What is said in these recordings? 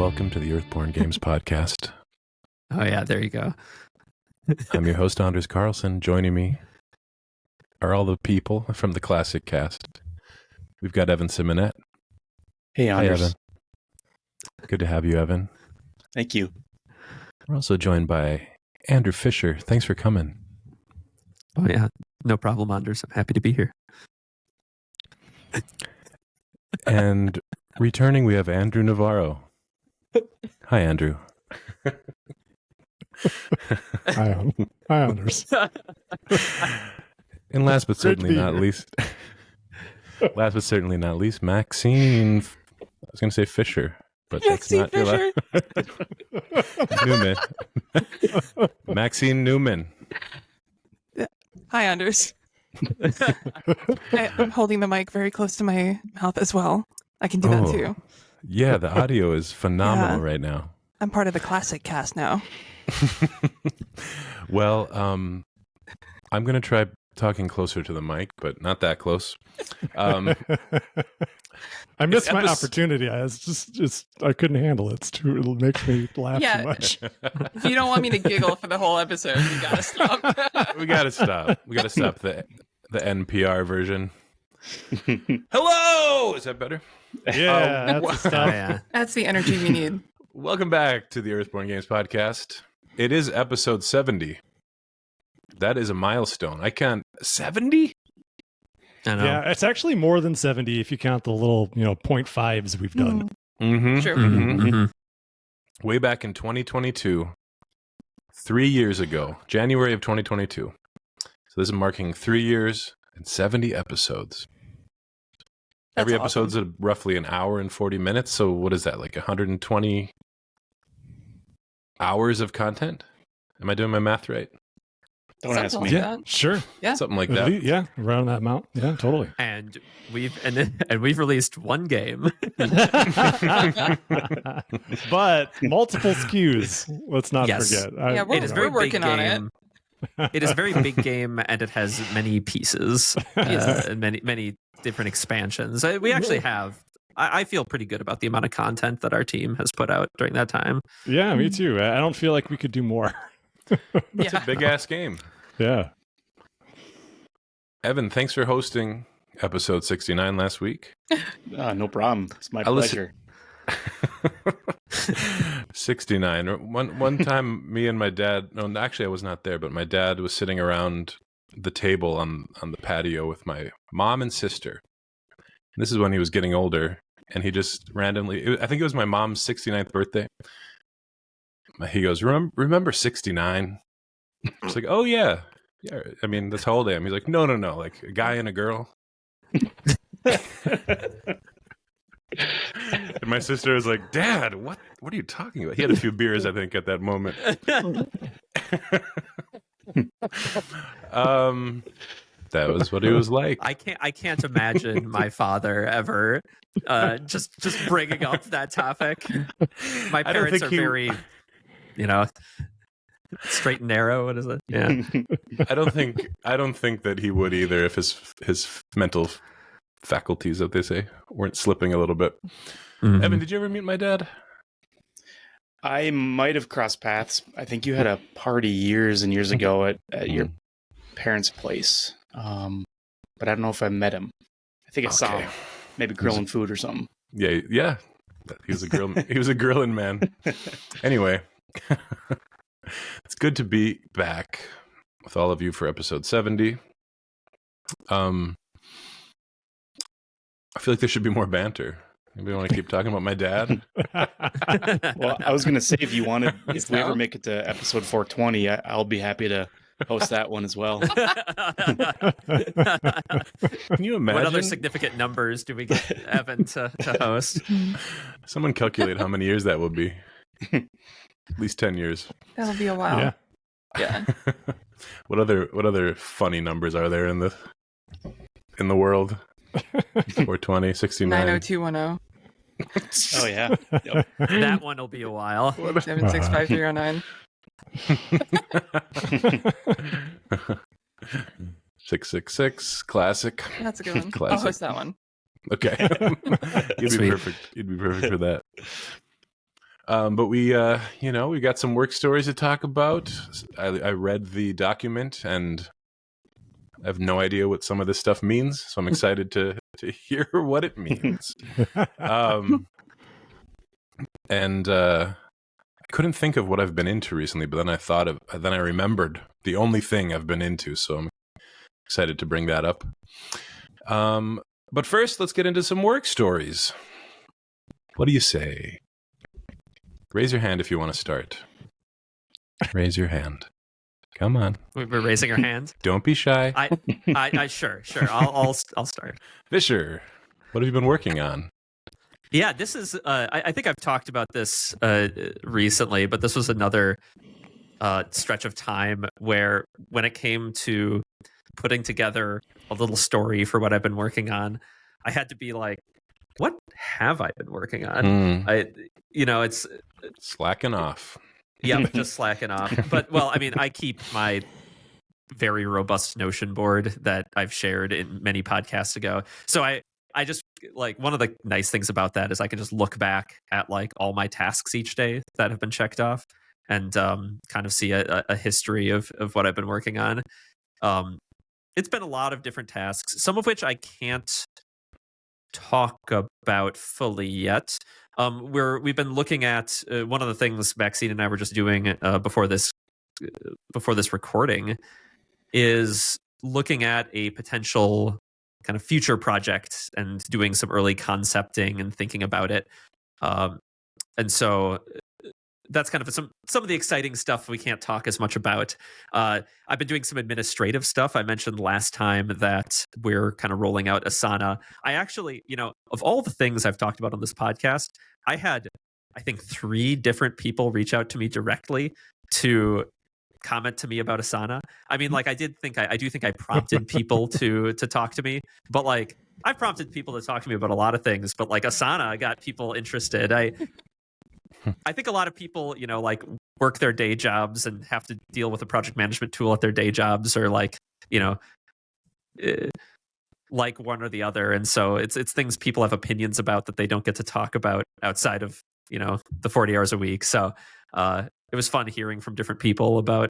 welcome to the Earthborne Games podcast. Oh yeah, there you go. I'm your host, Anders Carlson. Joining me are all the people from the classic cast. We've got Evan Simonette. Hey, Anders. Hi, Evan. Good to have you, Evan. Thank you. We're also joined by Andrew Fisher. Thanks for coming. Oh yeah, no problem, Anders. I'm happy to be here. And returning, we have Andrew Navarro. Hi, Andrew. Hi, Anders. And last but certainly not least, Maxine. I was going to say Fisher, but that's not your last. Newman. Maxine Newman. Hi, Anders. I'm holding the mic very close to my mouth as well. I can do that too. Yeah, the audio is phenomenal right now. I'm part of the classic cast now. Well, I'm going to try talking closer to the mic, but not that close. I missed my opportunity. I couldn't handle it. It makes me laugh too much. If you don't want me to giggle for the whole episode, you gotta stop. We gotta stop the NPR version. Hello! Is that better? Yeah, that's the stuff. Yeah. That's the energy we need. Welcome back to the Earthborne Games podcast. It is episode 70. That is a milestone. 70? I know. Yeah, it's actually more than 70 if you count the little, 0.5s we've done. Mm-hmm. Sure. Mm-hmm. Way back in 2022, 3 years ago, January of 2022. So this is marking 3 years and 70 episodes. Every episode's at roughly an hour and 40 minutes. So what is that, like 120 hours of content? Am I doing my math right? Don't ask me. Like Yeah, that. sure. Yeah. Something like that. Yeah, around that amount. Yeah, totally. And we've released one game. But multiple SKUs. Let's not forget. Yeah, It is very we're working big on game. It is a very big game, and it has many pieces, and many different expansions. We actually have. I feel pretty good about the amount of content that our team has put out during that time. Yeah, me too. I don't feel like we could do more. It's a big ass game. Yeah. Evan, thanks for hosting episode 69 last week. No problem. It's my pleasure. 69. One time, me and my dad. No, actually, I was not there, but my dad was sitting around the table on the patio with my mom and sister. And this is when he was getting older, and he just randomly. I think it was my mom's 69th birthday. He goes, "Remember 69?" I was like, "Oh yeah." I mean, that's how old I am. He's like, "No, like a guy and a girl." And my sister was like, "Dad, what are you talking about?" He had a few beers, I think, at that moment. That was what he was like. I can't imagine my father ever just bringing up that topic. My parents are very, straight and narrow. What is it? Yeah. I don't think that he would either if his mental faculties, that they say, weren't slipping a little bit. Mm-hmm. Evan, did you ever meet my dad? I might have crossed paths. I think you had a party years and years ago at your parents' place. But I don't know if I met him. I think I saw him, maybe grilling food or something. Yeah. He was a grill. He was a grilling man. Anyway, it's good to be back with all of you for episode 70. I feel like there should be more banter. Anybody want to keep talking about my dad? Well, I was going to say, if we ever make it to episode 420, I'll be happy to host that one as well. Can you imagine? What other significant numbers do we get Evan to host? Someone calculate how many years that would be. At least 10 years. That'll be a while. Yeah. What other funny numbers are there in the world? 420, 69. 90210. Oh yeah. Yep. That one will be a while. 76509. 666, classic. That's a good one. Classic. I'll host that one. Okay. You'd be perfect for that. But we, we got some work stories to talk about. I read the document and I have no idea what some of this stuff means, so I'm excited to hear what it means. And I couldn't think of what I've been into recently, but then I remembered the only thing I've been into, so I'm excited to bring that up. But first, let's get into some work stories. What do you say? Raise your hand if you want to start. Raise your hand. Come on. We're raising our hands. Don't be shy. I sure. I'll start. Fisher, what have you been working on? Yeah, this is. I think I've talked about this recently, but this was another stretch of time where, when it came to putting together a little story for what I've been working on, I had to be like, what have I been working on? It's slacking off. Yeah, just slacking off. But, well, I mean, I keep my very robust Notion board that I've shared in many podcasts ago. So I just, like, one of the nice things about that is I can just look back at, like, all my tasks each day that have been checked off and kind of see a history of what I've been working on. It's been a lot of different tasks, some of which I can't talk about fully yet. We've been looking at one of the things Maxine and I were just doing before this recording is looking at a potential kind of future project and doing some early concepting and thinking about it. And so that's kind of some of the exciting stuff we can't talk as much about. I've been doing some administrative stuff. I mentioned last time that we're kind of rolling out Asana. I actually, of all the things I've talked about on this podcast, I had, I think, 3 different people reach out to me directly to comment to me about Asana. I mean, like, I do think I prompted people to talk to me, but, like, I've prompted people to talk to me about a lot of things, but, like, Asana got people interested. I think a lot of people, like, work their day jobs and have to deal with a project management tool at their day jobs, or like one or the other. And so it's things people have opinions about that they don't get to talk about outside of, the 40 hours a week. So it was fun hearing from different people about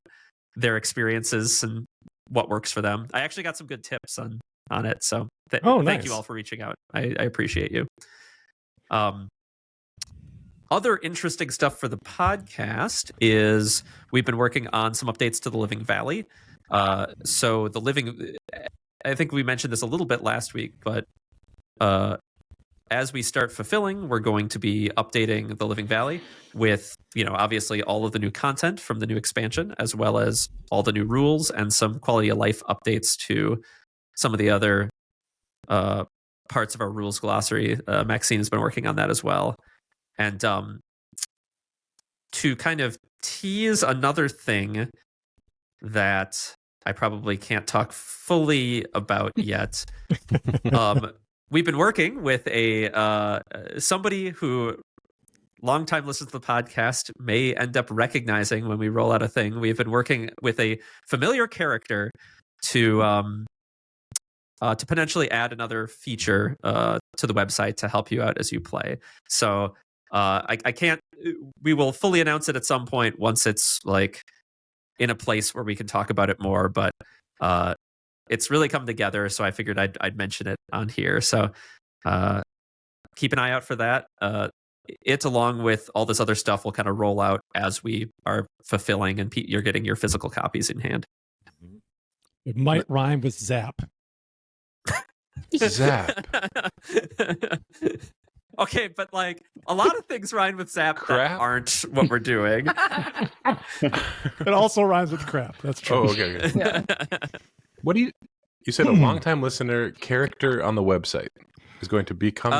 their experiences and what works for them. I actually got some good tips on it. So thank you all for reaching out. I appreciate you. Other interesting stuff for the podcast is we've been working on some updates to the Living Valley. I think we mentioned this a little bit last week, but as we start fulfilling, we're going to be updating the Living Valley with, obviously all of the new content from the new expansion, as well as all the new rules and some quality of life updates to some of the other parts of our rules glossary. Maxine has been working on that as well. And to kind of tease another thing that I probably can't talk fully about yet, we've been working with somebody who longtime listeners to the podcast may end up recognizing when we roll out a thing. We've been working with a familiar character to potentially add another feature to the website to help you out as you play. So I can't. We will fully announce it at some point once it's, like, in a place where we can talk about it more. But it's really come together, so I figured I'd mention it on here. So keep an eye out for that. It, along with all this other stuff, will kind of roll out as we are fulfilling, and you're getting your physical copies in hand. It might rhyme with zap. Zap. Okay, but, like, a lot of things rhyme with zap Crap. that aren't what we're doing. It also rhymes with crap. That's true. Oh, okay. Yeah. What do you said a longtime listener character on the website is going to become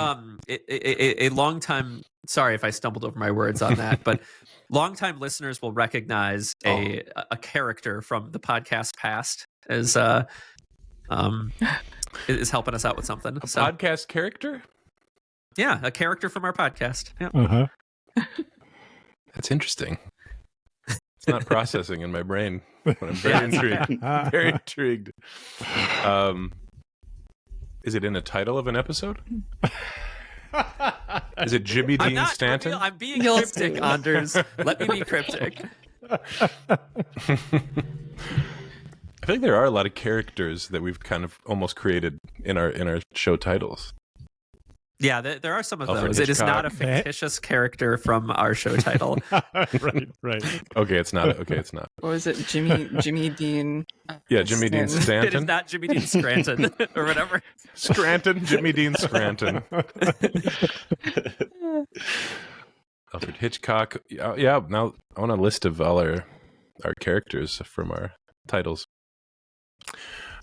a long time. Sorry if I stumbled over my words on that, but longtime listeners will recognize a character from the podcast past as is helping us out with something. a podcast character. Yeah, a character from our podcast. Yeah. Uh-huh. That's interesting. It's not processing in my brain, but I'm very intrigued. Very intrigued. Is it in the title of an episode? Is it Jimmy I'm Dean not Stanton? I'm being You'll cryptic, see. Anders. Let me be cryptic. I feel like there are a lot of characters that we've kind of almost created in our show titles. Yeah, there are some of Alfred those. It is not a Hitchcock. fictitious character from our show title. right. Okay, it's not. Okay, it's not. What was it? Jimmy Dean. Yeah, Jimmy Dean Stanton. It is Stanton. not Jimmy Dean Scranton or whatever. Scranton. Jimmy Dean Scranton. Alfred Hitchcock. Yeah. Now I want a list of all our characters from our titles.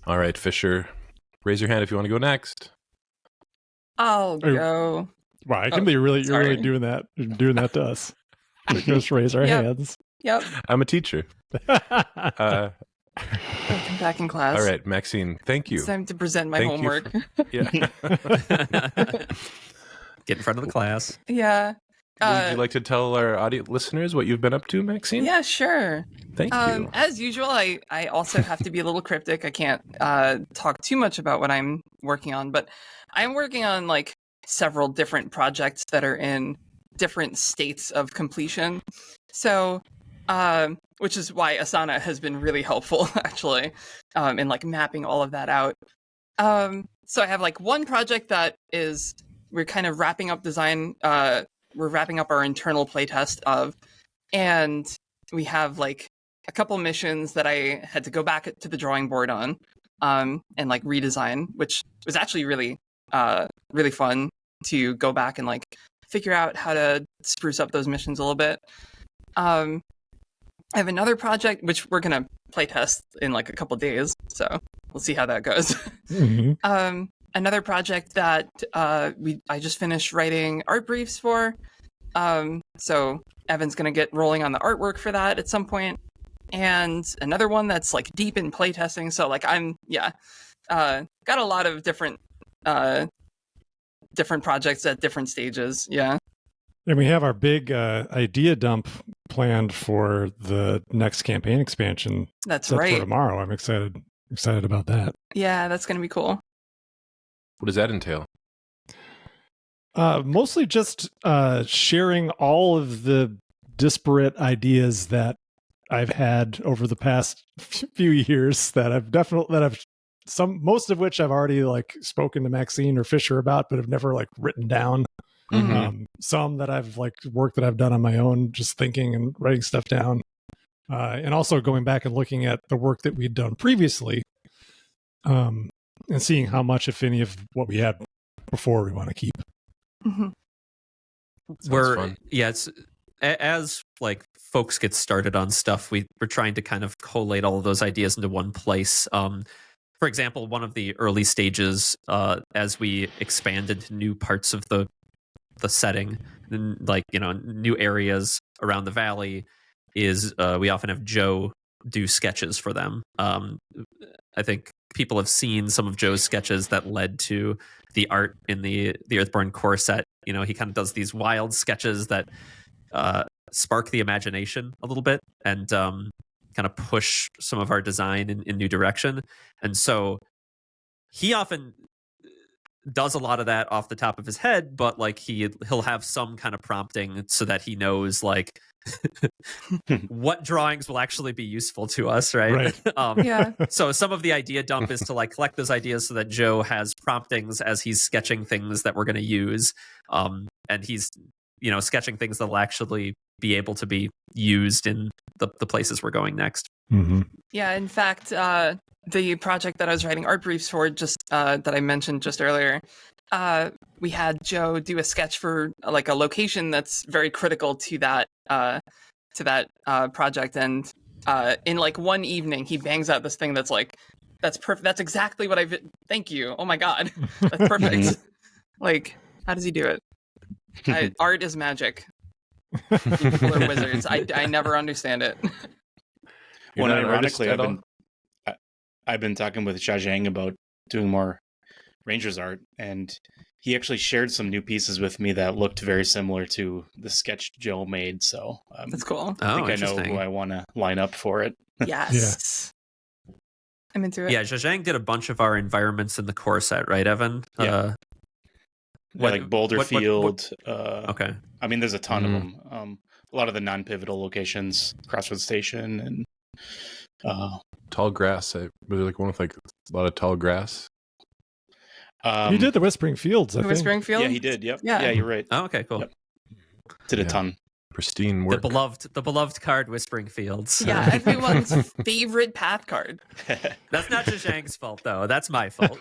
All right, Fisher. Raise your hand if you want to go next. I'll Are- go. Wow, I can Oh, be really, you're really sorry. doing that. You're doing that to us. We just raise our Yep. hands. Yep. I'm a teacher. I'm back in class. All right, Maxine. Thank you. It's time to present my Thank you homework. Yeah. Get in front of the class. Yeah. Would you like to tell our audio listeners what you've been up to, Maxine? Yeah, sure. Thank you. As usual, I also have to be a little cryptic. I can't talk too much about what I'm working on, but I'm working on like several different projects that are in different states of completion. So, which is why Asana has been really helpful, actually, in like mapping all of that out. So I have like one project that is we're kind of wrapping up design. We're wrapping up our internal playtest of, and we have like a couple missions that I had to go back to the drawing board on, and like redesign, which was actually really fun to go back and like figure out how to spruce up those missions a little bit. I have another project which we're gonna playtest in like a couple days, so we'll see how that goes. Mhm. Another project that I just finished writing art briefs for. So Evan's gonna get rolling on the artwork for that at some point. And another one that's like deep in playtesting. So like I'm got a lot of different projects at different stages. Yeah. And we have our big idea dump planned for the next campaign expansion. That's set for right. tomorrow. I'm excited about that. Yeah, that's gonna be cool. What does that entail? Mostly just sharing all of the disparate ideas that I've had over the past few years most of which I've already like spoken to Maxine or Fisher about, but have never like written down. Mhm. Some that I've like work that I've done on my own, just thinking and writing stuff down. And also going back and looking at the work that we'd done previously, and seeing how much, if any, of what we had before we want to keep. Mhm. Sounds fun. It's as like folks get started on stuff, we're trying to kind of collate all of those ideas into one place. For example, one of the early stages, as we expanded to new parts of the setting, like new areas around the valley, is we often have Joe do sketches for them. I think people have seen some of Joe's sketches that led to the art in the Earthborne core set. He kind of does these wild sketches that spark the imagination a little bit and kind of push some of our design in new direction. And so he often does a lot of that off the top of his head, but like he'll have some kind of prompting so that he knows like what drawings will actually be useful to us, right? Yeah. So some of the idea dump is to like collect those ideas so that Joe has promptings as he's sketching things that we're going to use, and he's sketching things that will actually be able to be used in the places we're going next. Mm-hmm. Yeah, in fact, the project that I was writing art briefs for, just that I mentioned just earlier, we had Joe do a sketch for like a location that's very critical to that project, and in like one evening, he bangs out this thing that's like, that's perfect. That's exactly what thank you. Oh my god, that's perfect. Like, how does he do it? Art is magic. People are wizards. I never understand it. Well, not an artist ironically, at all? I've been talking with Zhajang about doing more Rangers art, and he actually shared some new pieces with me that looked very similar to the sketch Joe made. So That's cool. I think I know interesting. who I want to line up for it. Yes. I'm into it. Yeah, Zhajang did a bunch of our environments in the core set, right, Evan? Yeah. like Boulder Field. Okay. I mean, there's a ton of them. A lot of the non-pivotal locations, Crossroads Station, and Tall grass. Was there like one with like a lot of tall grass? He did the Whispering Fields, I The think. Whispering Field? Yeah, he did. Yep. Yeah. Yeah, you're right. Oh, okay, cool. Yep. Did a ton. Pristine work. The beloved card, Whispering Fields. Yeah, everyone's favorite path card. That's not Zhang's fault, though. That's my fault.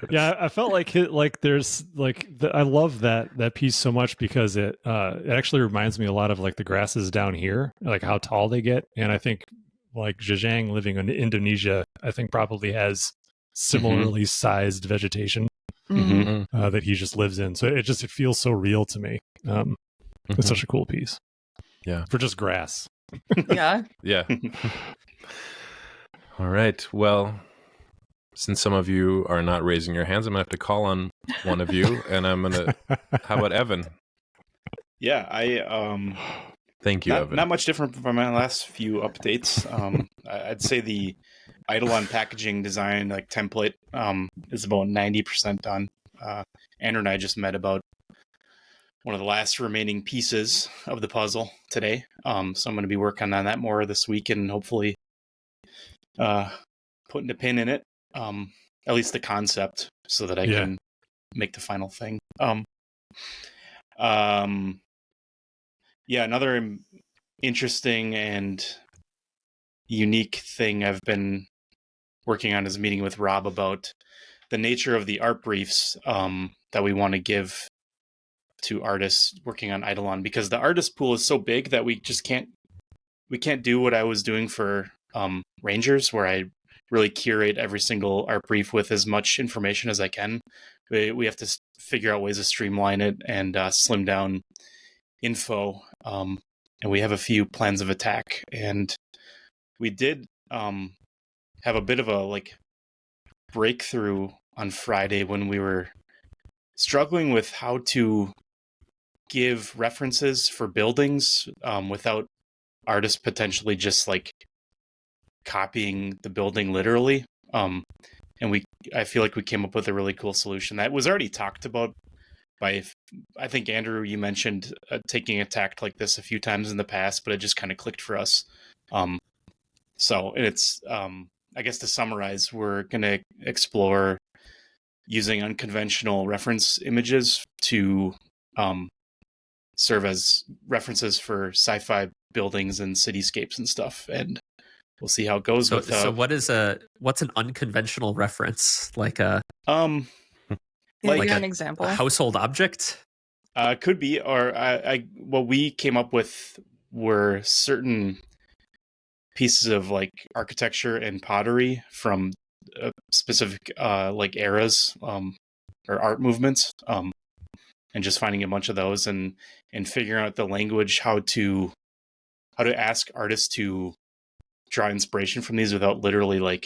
Yeah, I felt like there's I love that piece so much because it actually reminds me a lot of like the grasses down here, like how tall they get, and I think like Zhejiang living in Indonesia, I think probably has similarly sized vegetation that he just lives in. So it feels so real to me. It's such a cool piece. Yeah, for just grass. Yeah. Yeah. All right. Well, since some of you are not raising your hands, I'm gonna have to call on one of you, and I'm gonna. How about Evan? Yeah, I Thank you, Evan. Not much different from my last few updates. I'd say the Eidolon packaging design like template is about 90% done. Andrew and I just met about one of the last remaining pieces of the puzzle today. So I'm going to be working on that more this week and hopefully putting a pin in it, at least the concept, so that I can make the final thing. Another interesting and unique thing I've been working on is meeting with Rob about the nature of the art briefs that we want to give to artists working on Eidolon, because the artist pool is so big that we can't do what I was doing for Rangers, where I really curate every single art brief with as much information as I can. We have to figure out ways to streamline it and slim down info. And we have a few plans of attack, and we did have a bit of a breakthrough on Friday when we were struggling with how to give references for buildings without artists potentially just copying the building literally. And I feel like we came up with a really cool solution that was already talked about by, I think, Andrew, you mentioned taking a tact like this a few times in the past, but it just kind of clicked for us. So it's, I guess to summarize, we're going to explore using unconventional reference images to serve as references for sci-fi buildings and cityscapes and stuff. And we'll see how it goes. So what's an unconventional reference? Give me an example. A household object? Could be, or what we came up with were certain pieces of architecture and pottery from specific eras or art movements, and just finding a bunch of those and figuring out the language, how to ask artists to draw inspiration from these without literally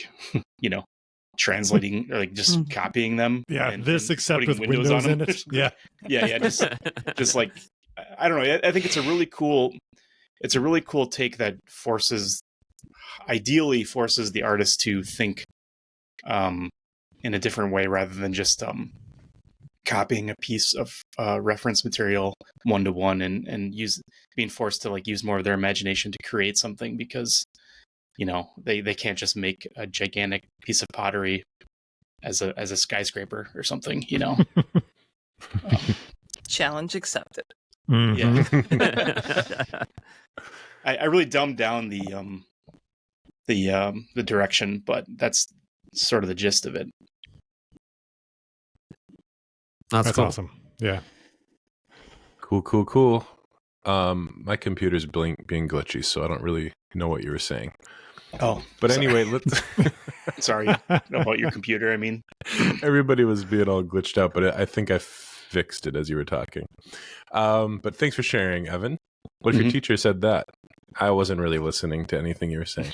translating or just copying them. Yeah, and except with windows in it. Yeah. yeah, just I don't know. I think it's a really cool take that ideally forces the artist to think in a different way rather than just copying a piece of reference material one-to-one and being forced to use more of their imagination to create something, because they can't just make a gigantic piece of pottery as a skyscraper or something. Challenge accepted. Mm-hmm. Yeah. I really dumbed down the direction, but that's sort of the gist of it. That's cool. Awesome. Yeah. Cool. My computer's being glitchy, so I don't really know what you were saying. Oh, but sorry. anyway, let's. Sorry about your computer. I mean, everybody was being all glitched out, but I think I fixed it as you were talking. But thanks for sharing, Evan. What if your teacher said that? I wasn't really listening to anything you were saying.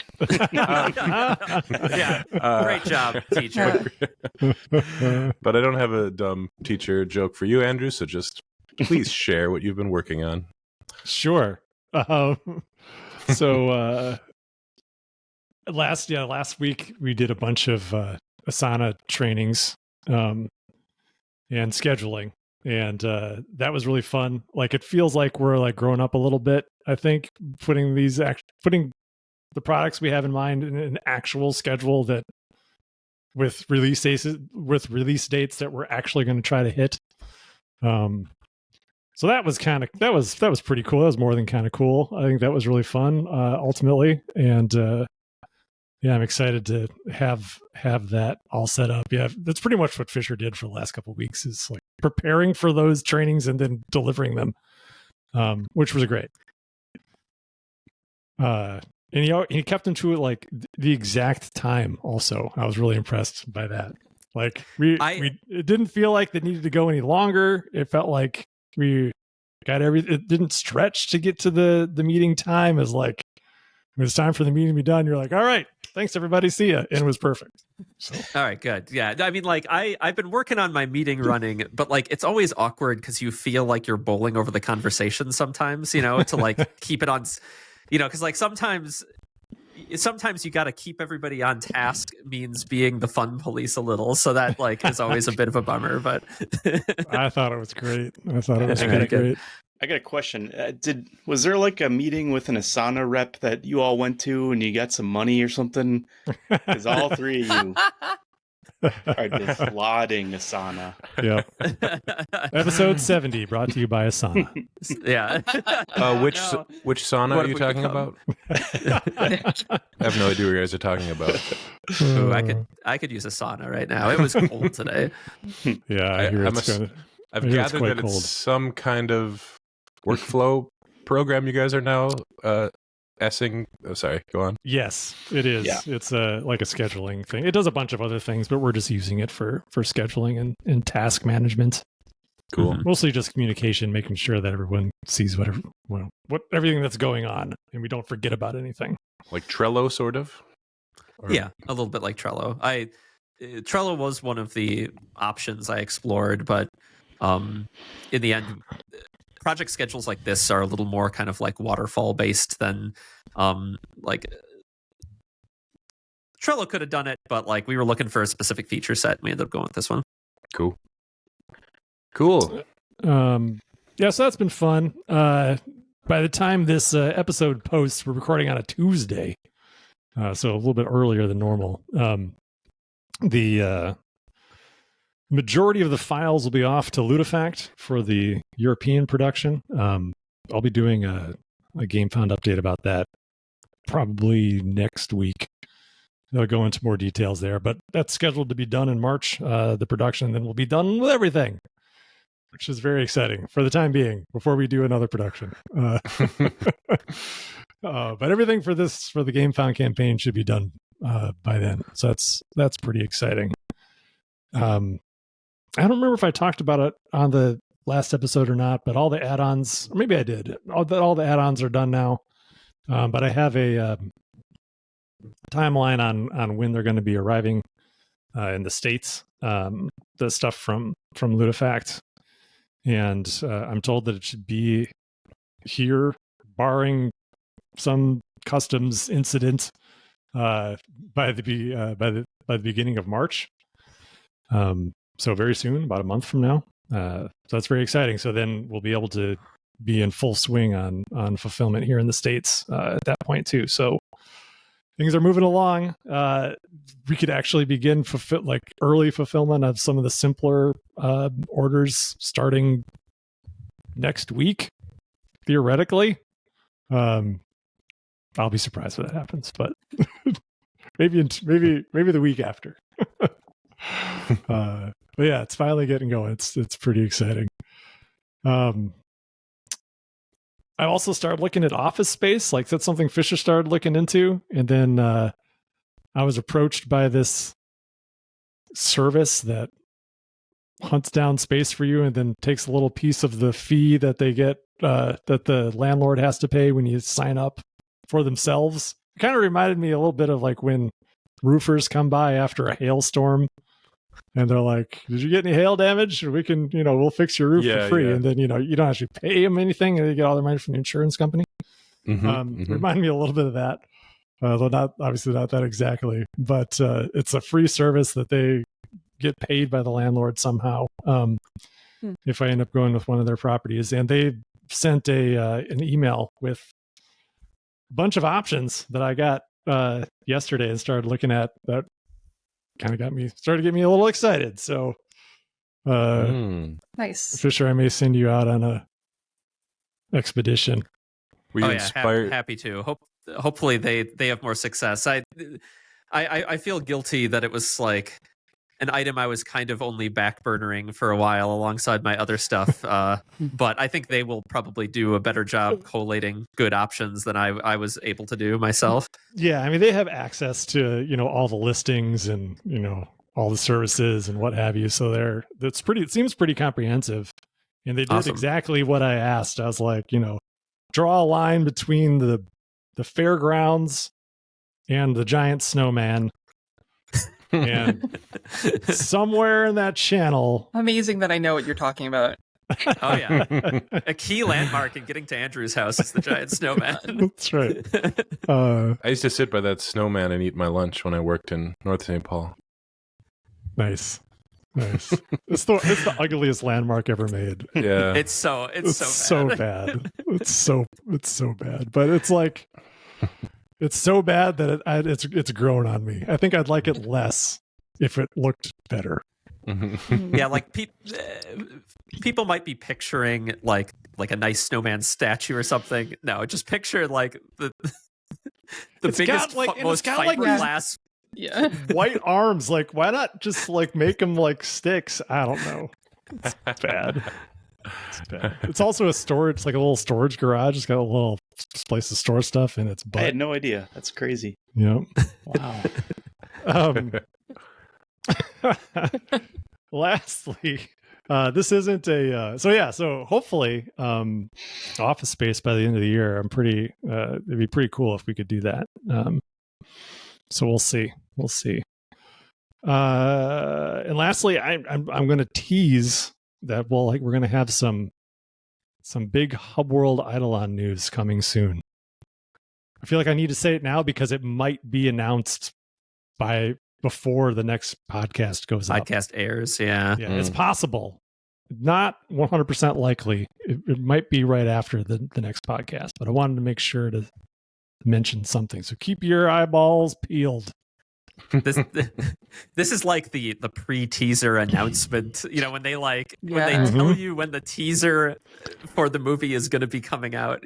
Yeah, great job, teacher. But I don't have a dumb teacher joke for you, Andrew. So just please share what you've been working on. Sure. So last week we did a bunch of Asana trainings, and and scheduling. And that was really fun. Like, it feels like we're like growing up a little bit, I think, putting the products we have in mind in an actual schedule that with release dates that we're actually going to try to hit. So that was pretty cool. That was more than kind of cool. I think that was really fun, ultimately. And yeah, I'm excited to have that all set up. Yeah, that's pretty much what Fisher did for the last couple of weeks, is like preparing for those trainings and then delivering them, which was great. And he kept them to like the exact time. Also, I was really impressed by that. Like it didn't feel like it needed to go any longer. It felt like we got it didn't stretch to get to the meeting time. As like when it's time for the meeting to be done, you're like, all right, thanks everybody, see ya. And it was perfect. So. All right, good. Yeah, I mean, like I've been working on my meeting running, but like it's always awkward because you feel like you're bowling over the conversation sometimes, to like keep it on, because like sometimes you got to keep everybody on task means being the fun police a little. So that like is always a bit of a bummer, but I thought it was great. Great. I got a question. Was there like a meeting with an Asana rep that you all went to and you got some money or something? Because all three of you are just lauding Asana. Yeah. Episode 70 brought to you by Asana. Yeah. Which sauna are you talking about? I have no idea what you guys are talking about. Ooh, I could use a sauna right now. It was cold today. Yeah, I've gathered that it's some kind of workflow program you guys are now essing. Oh, sorry, go on. Yes, it is. Yeah. It's like a scheduling thing. It does a bunch of other things, but we're just using it for scheduling and task management. Cool. Mostly just communication, making sure that everyone sees what everything that's going on, and we don't forget about anything. Like Trello, sort of. Yeah, a little bit like Trello. Trello was one of the options I explored, but in the end, project schedules like this are a little more kind of like waterfall based than like Trello could have done it, but like we were looking for a specific feature set. We ended up going with this one. Cool. Yeah, so that's been fun. By the time this episode posts, we're recording on a Tuesday, so a little bit earlier than normal. The majority of the files will be off to Ludifact for the European production. I'll be doing a GameFound update about that probably next week. They'll go into more details there, but that's scheduled to be done in March, the production, and then we'll be done with everything, which is very exciting for the time being before we do another production. But everything for the GameFound campaign should be done by then. So that's pretty exciting. I don't remember if I talked about it on the last episode or not, but all the add-ons, or maybe I did. All the add-ons are done now, but I have a timeline on when they're going to be arriving in the States. The stuff from Ludifact, and I'm told that it should be here, barring some customs incident, by the beginning of March. So very soon, about a month from now. So that's very exciting. So then we'll be able to be in full swing on fulfillment here in the States at that point too. So things are moving along. We could actually begin early fulfillment of some of the simpler orders starting next week, theoretically. I'll be surprised if that happens, but maybe the week after. But yeah, it's finally getting going. It's pretty exciting. I also started looking at office space. Like that's something Fisher started looking into, and then I was approached by this service that hunts down space for you and then takes a little piece of the fee that they get that the landlord has to pay when you sign up for themselves. It kind of reminded me a little bit of like when roofers come by after a hailstorm and they're like, did you get any hail damage? We can, we'll fix your roof for free. Yeah. And then, you don't actually pay them anything and they get all their money from the insurance company. Remind me a little bit of that. Though obviously not that exactly, but it's a free service that they get paid by the landlord somehow if I end up going with one of their properties. And they sent an email with a bunch of options that I got yesterday and started looking at. That kind of started to get me a little excited. So Nice. Fisher, I may send you out on a expedition. Were you inspired? Happy to. Hopefully they have more success. I feel guilty that it was like an item I was kind of only backburnering for a while alongside my other stuff. But I think they will probably do a better job collating good options than I was able to do myself. Yeah, I mean, they have access to, all the listings and, all the services and what have you. So it seems pretty comprehensive. And they did exactly what I asked. I was like, draw a line between the fairgrounds and the giant snowman. And somewhere in that channel. Amazing that I know what you're talking about. Oh, yeah. A key landmark in getting to Andrew's house is the giant snowman. That's right. I used to sit by that snowman and eat my lunch when I worked in North St. Paul. Nice. It's the ugliest landmark ever made. Yeah. It's so bad. It's so bad. But it's like it's so bad that it's grown on me. I think I'd like it less if it looked better. Yeah, like people might be picturing like a nice snowman statue or something. No, just picture like the biggest, most fiberglass. Yeah. White arms. Like, why not just like make them like sticks? I don't know. It's bad. It's also a little storage garage. It's got a little place to store stuff in its butt. I had no idea. That's crazy. Yep. Wow. Lastly, this isn't so hopefully office space by the end of the year. It'd be pretty cool if we could do that. So we'll see. And lastly, I'm going to tease that we're going to have some big Hub World Eidolon news coming soon. I feel like I need to say it now because it might be announced before the next podcast goes up. Podcast airs, yeah. Yeah, it's possible. Not 100% likely. It might be right after the next podcast, but I wanted to make sure to mention something. So keep your eyeballs peeled. This is like the pre-teaser announcement. When they tell you when the teaser for the movie is going to be coming out.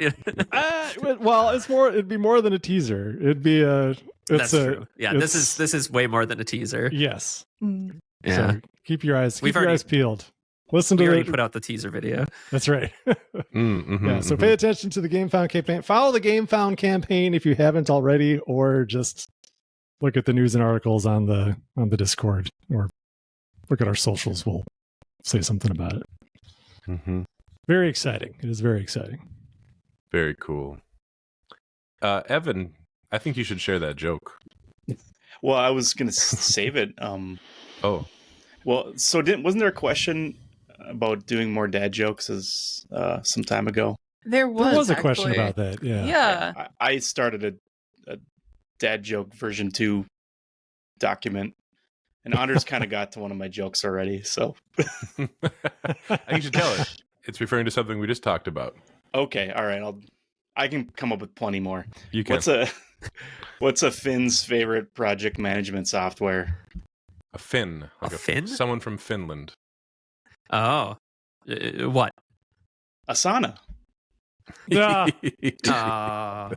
Well, it'd be more than a teaser. It'd be That's true. Yeah, this is way more than a teaser. Yes. Yeah. So keep your eyes peeled. Listen to we already put out the teaser video. That's right. So pay attention to the GameFound campaign. Follow the GameFound campaign if you haven't already, or just look at the news and articles on the Discord, or look at our socials. We'll say something about it. Mm-hmm. Very exciting. It is very exciting. Very cool. Evan, I think you should share that joke. Well, I was going to save it. Oh. Well, so wasn't there a question about doing more dad jokes some time ago? There was a question about that. Yeah. I started a dad joke version 2 document, and Anders kind of got to one of my jokes already. So You should tell it. It's referring to something we just talked about. Okay, all right. I can come up with plenty more. You can. What's a Finn's favorite project management software? A Finn. Like a Finn? Someone from Finland. Oh. What? Asana. Yeah. I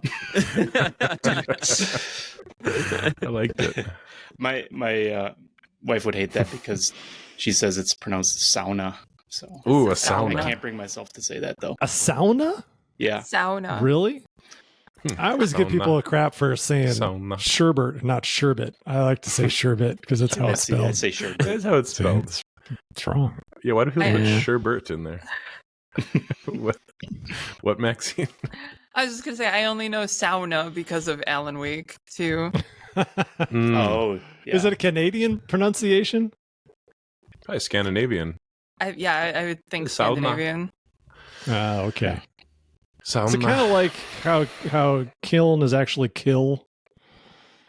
liked it. My wife would hate that because she says it's pronounced sauna. So Ooh, a sauna. I can't bring myself to say that though. A sauna? Yeah. Sauna. Really? I always give people a crap for saying Sauna. sherbet, not sherbet. I like to say sherbet because that's how it's spelled. I say sherbet. That's how it's spelled. It's wrong. Yeah, why do people put Yeah. sherbet in there? What, Maxine? I was just gonna say I only know sauna because of Alan Wake too. Oh, yeah. Is it a Canadian pronunciation? Probably Scandinavian. I would think Sauna. Scandinavian. Okay. Sauna. Is it kind of like how kiln is actually kill,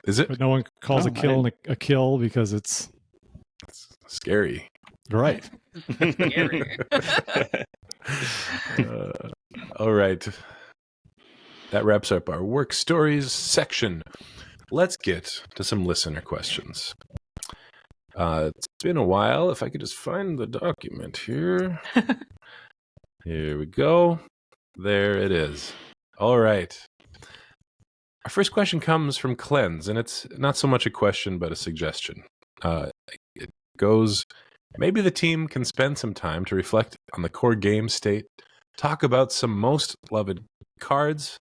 Is it? but no one calls a kiln a kill because it's Scary. Right. Scary. All right. That wraps up our work stories section. Let's get to some listener questions. It's been a while. If I could just find the document here. Here we go. There it is. All right. Our first question comes from Cleanse, and it's not so much a question, but a suggestion. It goes, maybe the team can spend some time to reflect on the core game state, talk about some most loved cards,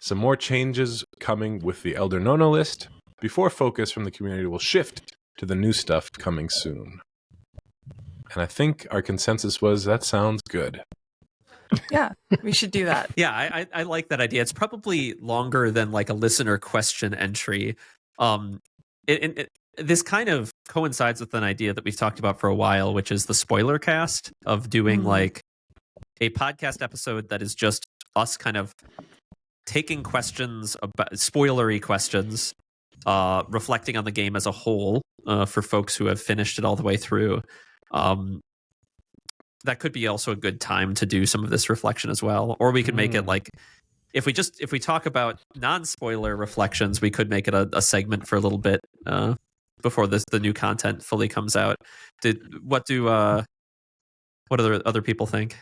some more changes coming with the Elder Nono list, before focus from the community will shift to the new stuff coming soon. And I think our consensus was that sounds good. Yeah, we should do that. Yeah, I like that idea. It's probably longer than like a listener question entry. This kind of coincides with an idea that we've talked about for a while, which is the spoiler cast of doing like a podcast episode that is just us kind of taking questions about spoilery questions, reflecting on the game as a whole for folks who have finished it all the way through. That could be also a good time to do some of this reflection as well. Or we could make it like, if we talk about non-spoiler reflections, we could make it a segment for a little bit before the new content fully comes out. What do other people think?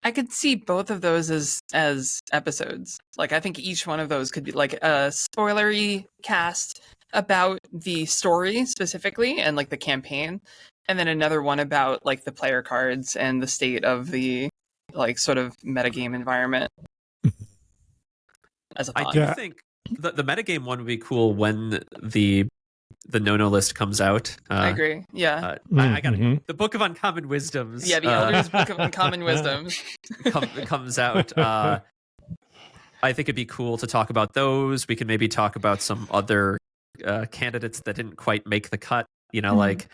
I could see both of those as episodes. Like, I think each one of those could be like a spoilery cast about the story specifically and like the campaign, and then another one about like the player cards and the state of the like sort of metagame environment. As a thought. I do think the metagame one would be cool when the no-no list comes out. I agree. Yeah. I got it. The Book of Uncommon Wisdoms. Yeah, the Elder's Book of Uncommon Wisdoms comes out. I think it'd be cool to talk about those. We could maybe talk about some other candidates that didn't quite make the cut. You know, like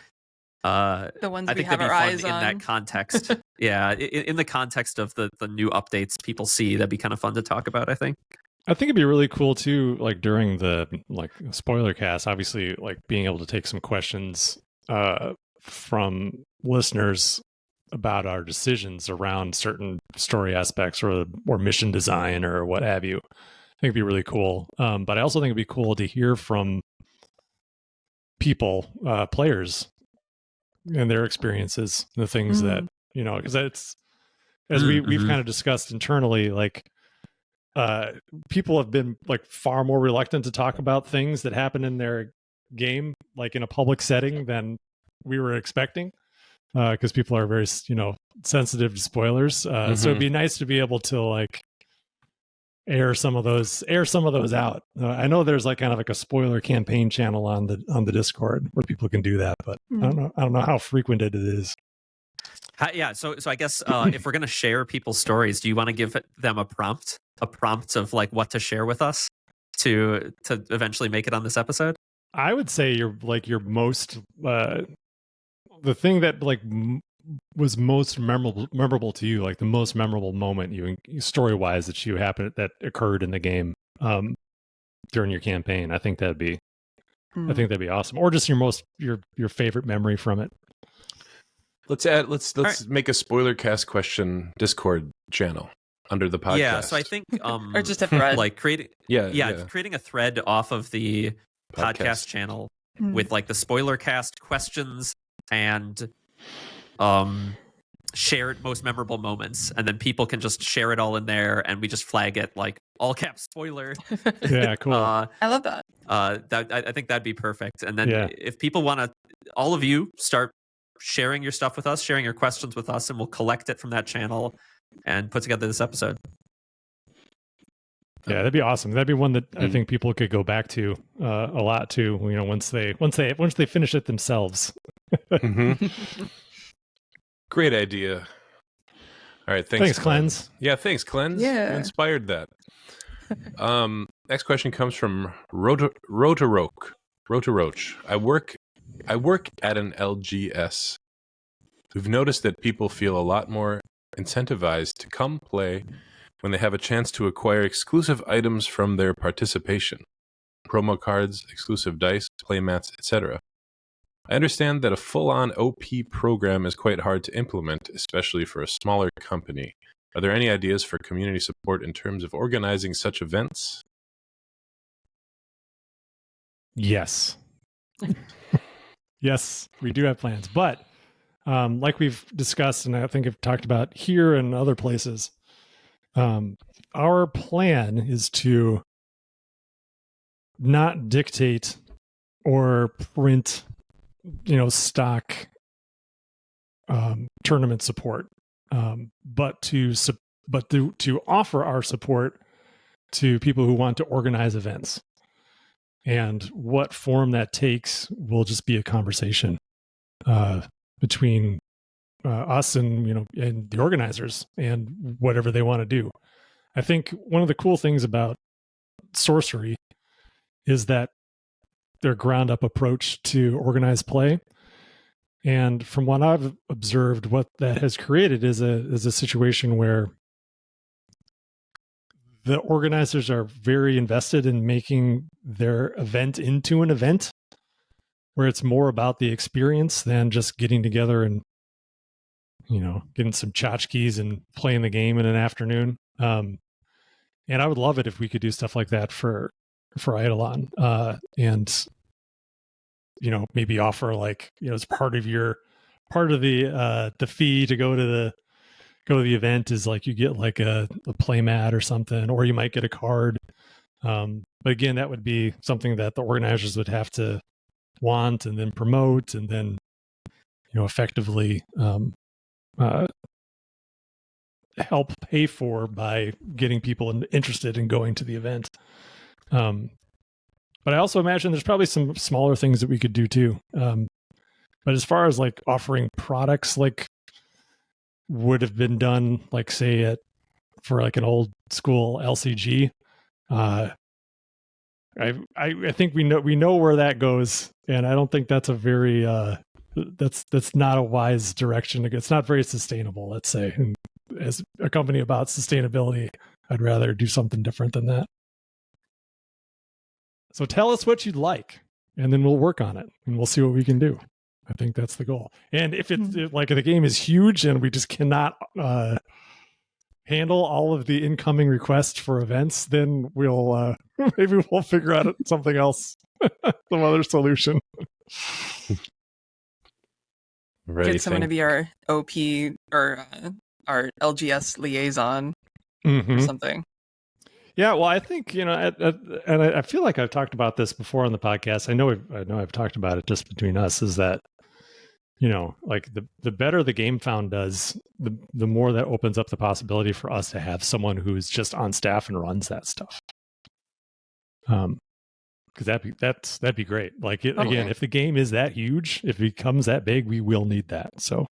the ones I we think have that'd be our fun eyes in on. that context. Yeah, in the context of the new updates people see, that'd be kind of fun to talk about, I think. I think it'd be really cool too, like during the like spoiler cast, obviously like being able to take some questions from listeners about our decisions around certain story aspects or mission design or what have you. I think it'd be really cool. But I also think it'd be cool to hear from people, players, and their experiences, the things that, you know, because it's, as we've kind of discussed internally, like people have been like far more reluctant to talk about things that happen in their game, like in a public setting, than we were expecting, because people are very, you know, sensitive to spoilers. So it'd be nice to be able to like air some of those out. I know there's like kind of like a spoiler campaign channel on the Discord where people can do that, but I don't know how frequented it is. Yeah, so I guess if we're gonna share people's stories, do you want to give them a prompt of like what to share with us to eventually make it on this episode? I would say your most the thing that like was most memorable to you, like the most memorable moment you story wise that occurred in the game during your campaign. I think that'd be awesome. Or just your favorite memory from it. Let's make a spoiler cast question Discord channel under the podcast. Yeah, so I think or just a thread. Like creating a thread off of the podcast channel with like the spoiler cast questions and shared most memorable moments, and then people can just share it all in there, and we just flag it like all caps spoiler. Yeah, cool. I love that. I think that'd be perfect. And then if people want to, all of you start sharing your stuff with us, sharing your questions with us, and we'll collect it from that channel and put together this episode. Yeah, that'd be awesome. That'd be one that I think people could go back to a lot too. You know, once they finish it themselves. Great idea. All right, thanks Cleanse. Yeah, thanks, Cleanse. Yeah. You inspired that. Next question comes from Rotaroach. I work at an LGS. We've noticed that people feel a lot more incentivized to come play when they have a chance to acquire exclusive items from their participation. Promo cards, exclusive dice, playmats, etc. I understand that a full-on OP program is quite hard to implement, especially for a smaller company. Are there any ideas for community support in terms of organizing such events? Yes. Yes, we do have plans. But like we've discussed, and I think I've talked about here and other places, our plan is to not dictate or print, stock tournament support, but to offer our support to people who want to organize events. And what form that takes will just be a conversation between us and and the organizers and whatever they want to do. I think one of the cool things about Sorcery is that their ground up approach to organized play. And from what I've observed, what that has created is a situation where the organizers are very invested in making their event into an event where it's more about the experience than just getting together and, getting some tchotchkes and playing the game in an afternoon. And I would love it if we could do stuff like that for Eidolon. And, maybe offer as part of the fee to go to the event is you get a play mat or something, or you might get a card. But again, that would be something that the organizers would have to want and then promote and then, effectively help pay for by getting people interested in going to the event. But I also imagine there's probably some smaller things that we could do too. But as far as offering products would have been done, say for an old school LCG, I think we know where that goes, and I don't think that's a very that's not a wise direction to go. It's not very sustainable, let's say. And as a company about sustainability, I'd rather do something different than that. So tell us what you'd like, and then we'll work on it, and we'll see what we can do. I think that's the goal. And if it's if the game is huge and we just cannot handle all of the incoming requests for events, then we'll maybe we'll figure out something else, some other solution. Get someone to be our OP or our LGS liaison or something. Yeah, well, I think and I feel like I've talked about this before on the podcast. I know I've talked about it just between us. Is that the better the Game Found does, the more that opens up the possibility for us to have someone who's just on staff and runs that stuff. Because that'd be great. Again, if the game is that huge, if it becomes that big, we will need that. So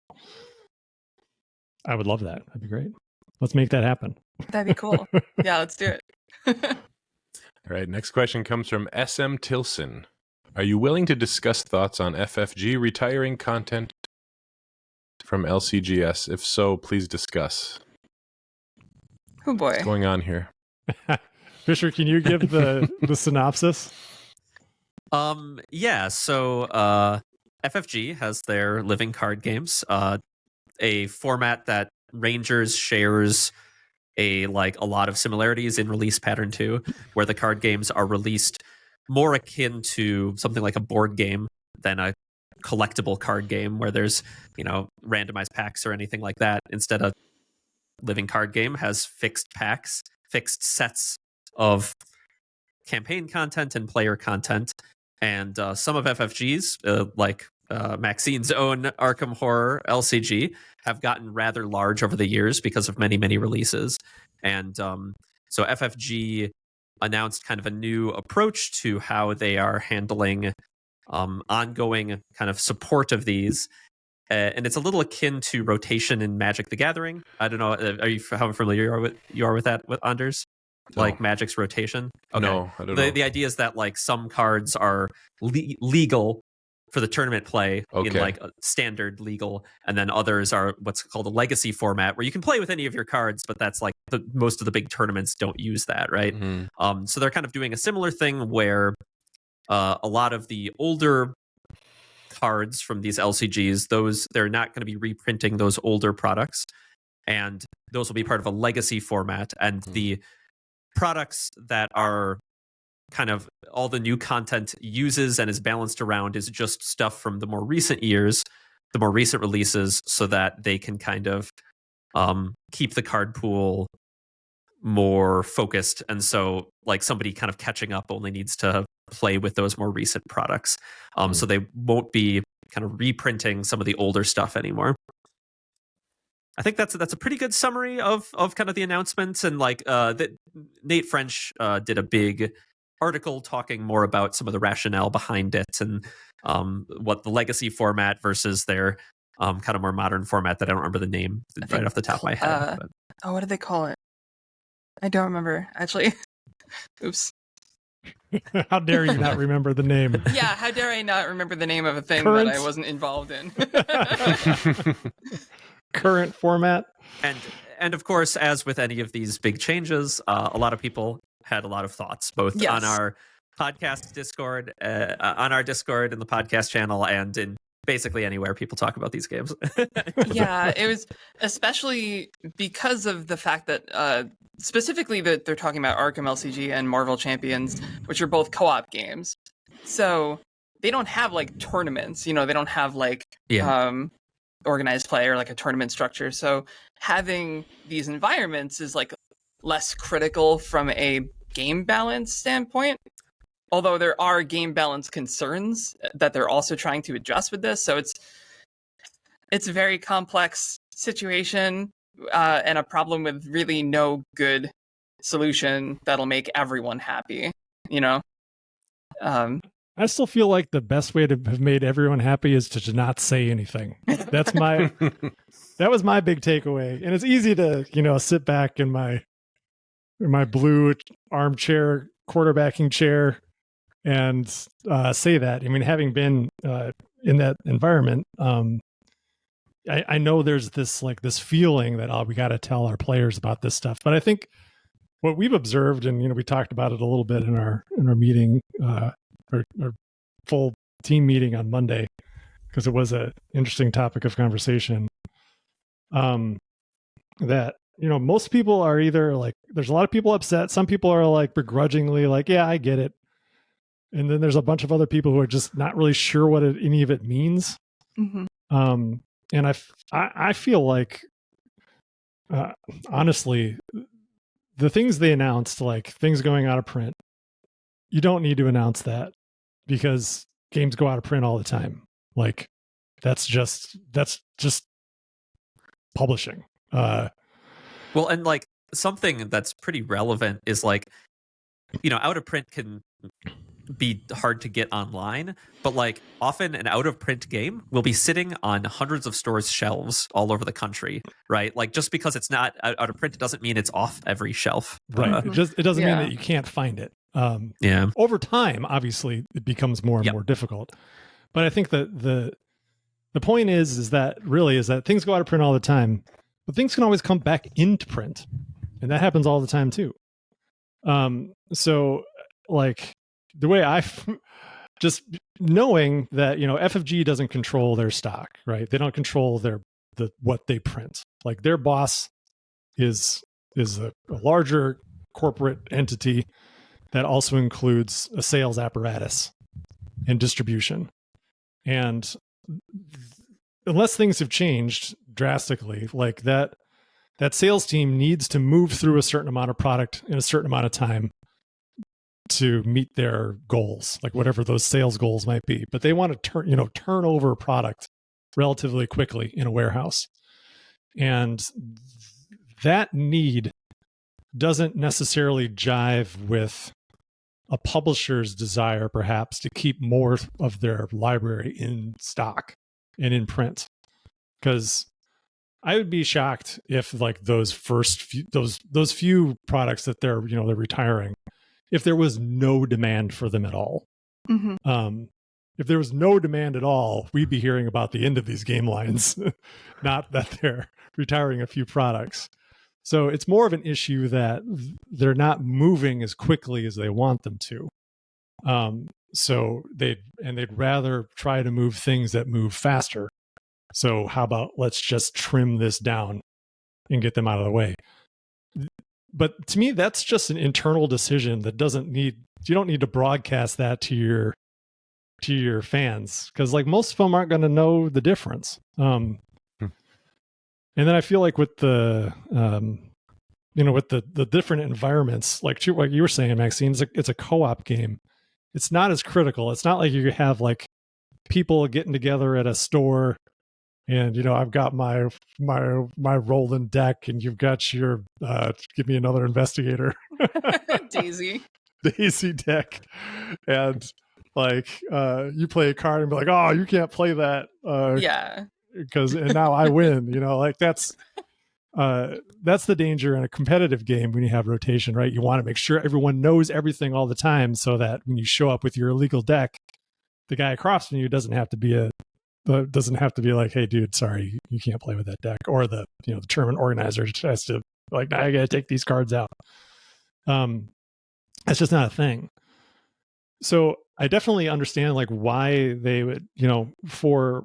I would love that. That'd be great. Let's make that happen. That'd be cool. Yeah, let's do it. All right, next question comes from SM Tilson. Are you willing to discuss thoughts on FFG retiring content from LCGS? If so, please discuss. Oh boy. What's going on here? Fisher, can you give the synopsis? Yeah, so FFG has their living card games, a format that Rangers shares a lot of similarities in release pattern too, where the card games are released more akin to something like a board game than a collectible card game where there's randomized packs or anything like that. Instead, a living card game has fixed packs, fixed sets of campaign content and player content, and some of FFG's Maxine's own Arkham Horror LCG have gotten rather large over the years because of many, many releases. And so FFG announced kind of a new approach to how they are handling ongoing kind of support of these. And it's a little akin to rotation in Magic the Gathering. I don't know. How familiar you are with that, with Anders? No. Magic's rotation? Okay. No, I don't know. The idea is that some cards are legal for the tournament play in a standard legal, and then others are what's called a legacy format where you can play with any of your cards, but that's most of the big tournaments don't use that, right? Mm-hmm. So they're kind of doing a similar thing where a lot of the older cards from these LCGs, they're not going to be reprinting those older products, and those will be part of a legacy format. And the products that are kind of all the new content uses and is balanced around is just stuff from the more recent years, the more recent releases, so that they can kind of keep the card pool more focused. And so like somebody kind of catching up only needs to play with those more recent products. So they won't be kind of reprinting some of the older stuff anymore. I think that's a pretty good summary of kind of the announcements. And like Nate French did a big article talking more about some of the rationale behind it, and what the legacy format versus their kind of more modern format that I don't remember the name right off the top of my head. Oh, what do they call it? I don't remember, actually. Oops. How dare you not remember the name? Yeah, how dare I not remember the name of a thing Current? that I wasn't involved in? Current format. And of course, as with any of these big changes, a lot of people had a lot of thoughts, both on our podcast Discord, on our Discord in the podcast channel, and in basically anywhere people talk about these games. Yeah, it was especially because of the fact that specifically that they're talking about Arkham LCG and Marvel Champions, which are both co-op games. So they don't have like tournaments, they don't have like organized play or like a tournament structure. So having these environments is like less critical from a game balance standpoint. Although there are game balance concerns that they're also trying to address with this. So it's a very complex situation and a problem with really no good solution that'll make everyone happy, I still feel like the best way to have made everyone happy is to not say anything. That was my big takeaway. And it's easy to, sit back in my blue armchair, quarterbacking chair, and say that. I mean, having been in that environment, I know there's this feeling that we got to tell our players about this stuff. But I think what we've observed, and we talked about it a little bit in our meeting, our full team meeting on Monday, because it was an interesting topic of conversation. That most people are either like, there's a lot of people upset. Some people are like begrudgingly like, yeah, I get it. And then there's a bunch of other people who are just not really sure what any of it means. Mm-hmm. And I feel like, honestly, the things they announced, like things going out of print, you don't need to announce that because games go out of print all the time. Like that's just publishing. Well, and like something that's pretty relevant is like, out of print can be hard to get online, but like often an out of print game will be sitting on hundreds of stores' shelves all over the country, right? Like just because it's not out of print, it doesn't mean it's off every shelf. Right. It doesn't mean that you can't find it. Over time, obviously, it becomes more and more difficult. But I think that the point is that things go out of print all the time, but things can always come back into print, and that happens all the time too. So like the way just knowing that FFG doesn't control their stock, right? They don't control what they print. Like their boss is a larger corporate entity that also includes a sales apparatus and distribution. And unless things have changed drastically, like that sales team needs to move through a certain amount of product in a certain amount of time to meet their goals, like whatever those sales goals might be. But they want to turn over a product relatively quickly in a warehouse. And that need doesn't necessarily jive with a publisher's desire, perhaps, to keep more of their library in stock and in print. Because I would be shocked if like those few products that they're retiring, if there was no demand for them at all. Mm-hmm. If there was no demand at all, we'd be hearing about the end of these game lines, not that they're retiring a few products. So it's more of an issue that they're not moving as quickly as they want them to. So they'd rather try to move things that move faster. So how about let's just trim this down and get them out of the way. But to me, that's just an internal decision that you don't need to broadcast that to your fans, because like most of them aren't going to know the difference. And then I feel like with the with the different environments, like you were saying, Maxine, it's a co-op game. It's not as critical. It's not like you have like people getting together at a store and, I've got my rolling deck and you've got your, give me another investigator. Daisy deck. And like, you play a card and be like, oh, you can't play that. And now I win, like that's the danger in a competitive game when you have rotation, right? You want to make sure everyone knows everything all the time so that when you show up with your illegal deck, the guy across from you doesn't have to be like, hey dude, sorry, you can't play with that deck. Or the tournament organizer has to like, I gotta take these cards out. That's just not a thing. So I definitely understand like why they would, for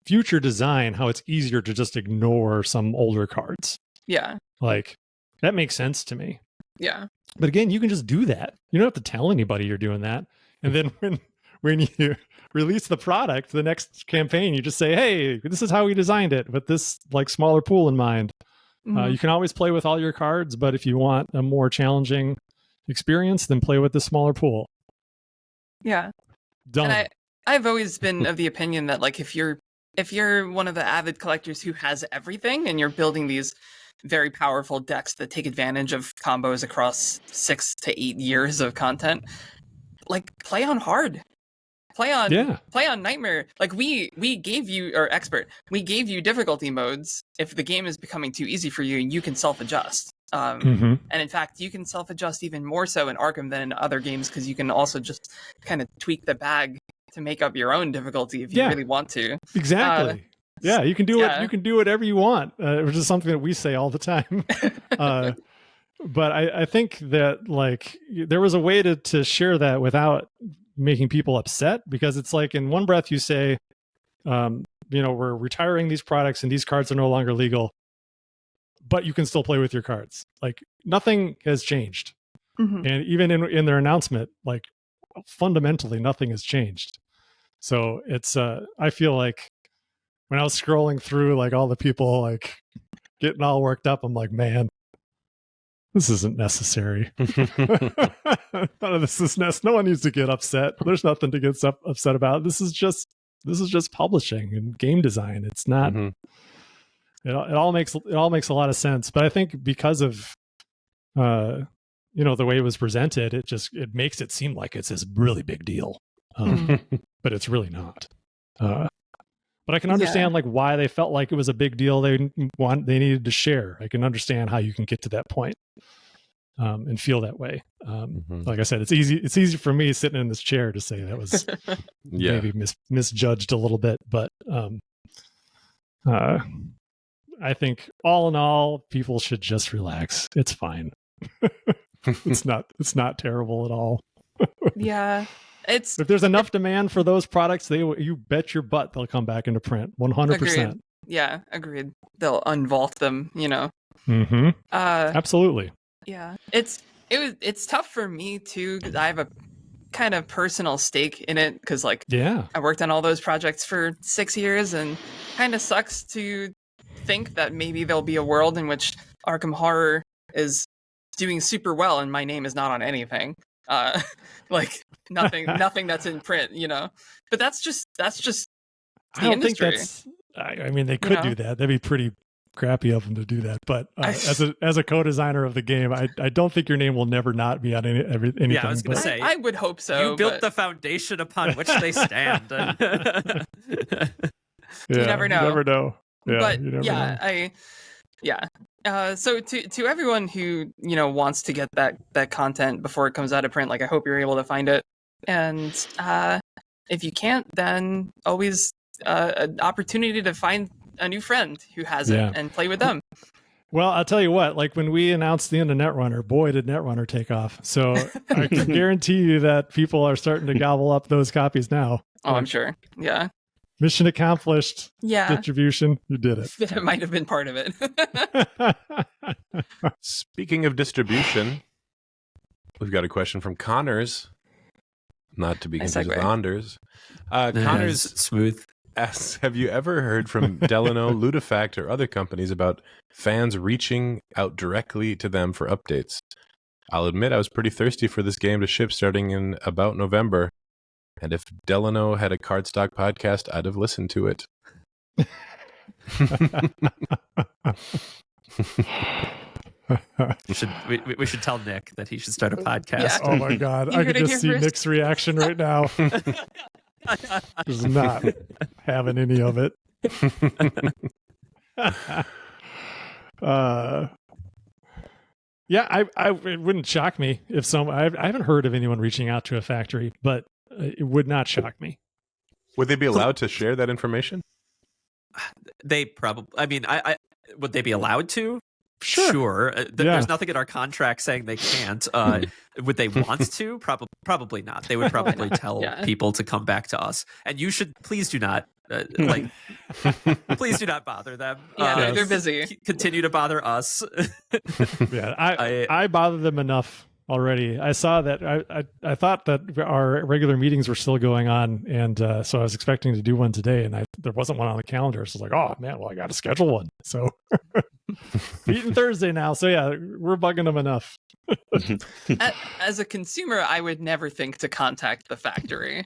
future design, how it's easier to just ignore some older cards. Yeah. Like that makes sense to me. Yeah. But again, you can just do that. You don't have to tell anybody you're doing that. And then when you release the product, the next campaign, you just say, hey, this is how we designed it with this like smaller pool in mind. Mm-hmm. You can always play with all your cards, but if you want a more challenging experience, then play with the smaller pool. Yeah. Done. And I've always been of the opinion that like if you're one of the avid collectors who has everything and you're building these very powerful decks that take advantage of combos across 6 to 8 years of content, like play on hard. Play on Nightmare. Like we gave you, or Expert, we gave you difficulty modes. If the game is becoming too easy for you, you can self-adjust. And in fact, you can self-adjust even more so in Arkham than in other games, because you can also just kind of tweak the bag to make up your own difficulty if you really want to. Exactly. You can do it. You can do whatever you want, which is something that we say all the time. But I think that like there was a way to share that without making people upset, because it's like in one breath you say, we're retiring these products and these cards are no longer legal, but you can still play with your cards. Like nothing has changed. And even in their announcement, like fundamentally nothing has changed. So it's I feel like when I was scrolling through like all the people like getting all worked up, I'm like, man, this isn't necessary. None of this is no one needs to get upset. There's nothing to get upset about. This is just publishing and game design. It's not. It all makes a lot of sense. But I think because of the way it was presented, it makes it seem like it's this really big deal. But it's really not. But I can understand like why they felt like it was a big deal. They needed to share. I can understand how you can get to that point and feel that way. Like I said, it's easy for me sitting in this chair to say that was maybe misjudged a little bit. But I think all in all, people should just relax. It's fine. It's not terrible at all. Yeah. It's if there's enough demand for those products, you bet your butt they'll come back into print. 100%. Yeah, agreed. They'll unvault them, Absolutely. Yeah. It's tough for me too, because I have a kind of personal stake in it, because like I worked on all those projects for 6 years, and kind of sucks to think that maybe there'll be a world in which Arkham Horror is doing super well and my name is not on anything. Like nothing that's in print, but that's just the industry. I mean, they could do that. That'd be pretty crappy of them to do that. But as a co-designer of the game, I don't think your name will never not be on anything. Yeah, I was going to say. I would hope so. You built the foundation upon which they stand. You never know. You never know. Yeah, but you never know. So to everyone who wants to get that content before it comes out of print, like I hope you're able to find it, and if you can't, then always an opportunity to find a new friend who has it and play with them. Well, I'll tell you what, like when we announced the end of Netrunner, boy, did Netrunner take off. So I can guarantee you that people are starting to gobble up those copies now. Oh, I'm sure. Yeah. Mission accomplished. Yeah. Distribution. You did it. It might have been part of it. Speaking of distribution, we've got a question from Connors, not to be Nice confused with segue. Anders. Connors Smooth. asks, have you ever heard from Delano, Ludifact, or other companies about fans reaching out directly to them for updates? I'll admit I was pretty thirsty for this game to ship starting in about November, and if Delano had a cardstock podcast, I'd have listened to it. We should tell Nick that he should start a podcast. Yeah. Oh my God. You I heard could it just here see first. Nick's reaction right now. He's not having any of it. Yeah, it wouldn't shock me if I haven't heard of anyone reaching out to a factory, but it would not shock me. Would they be allowed to share that information? They probably. I mean, I would they be allowed to? Sure. Yeah. There's nothing in our contract saying they can't. Would they want to? Probably not. They would probably tell people to come back to us. And you should please do not please do not bother them. Yeah, they're busy. Continue to bother us. Yeah, I bother them enough already. I saw that. I thought that our regular meetings were still going on, and so I was expecting to do one today, and there wasn't one on the calendar. So I was like, oh man, well I got to schedule one. So meeting Thursday now. So yeah, we're bugging them enough. As a consumer, I would never think to contact the factory.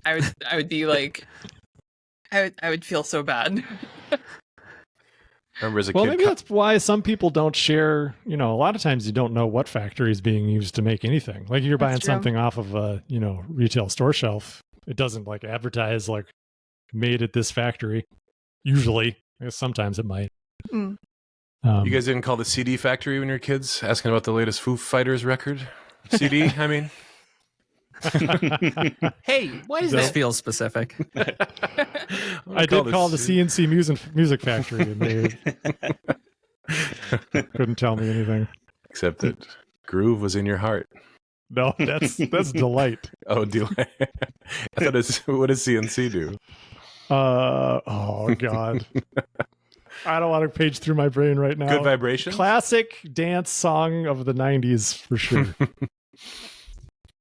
I would be like, I would feel so bad. Remember as a Well, kid, maybe that's why some people don't share. You know, a lot of times you don't know what factory is being used to make anything. Like you're buying That's true. something off of a retail store shelf. It doesn't like advertise like made at this factory. Usually, I guess sometimes it might. Mm. you guys didn't call the CD factory when you were kids, asking about the latest Foo Fighters record? CD, I mean. Hey, why does this feel specific? I did call the CNC music factory, and they couldn't tell me anything. Except that groove was in your heart. No, that's Delight. Oh, Delight. I thought what does CNC do? Oh God. I don't want to page through my brain right now. Good Vibrations? Classic dance song of the 90s for sure.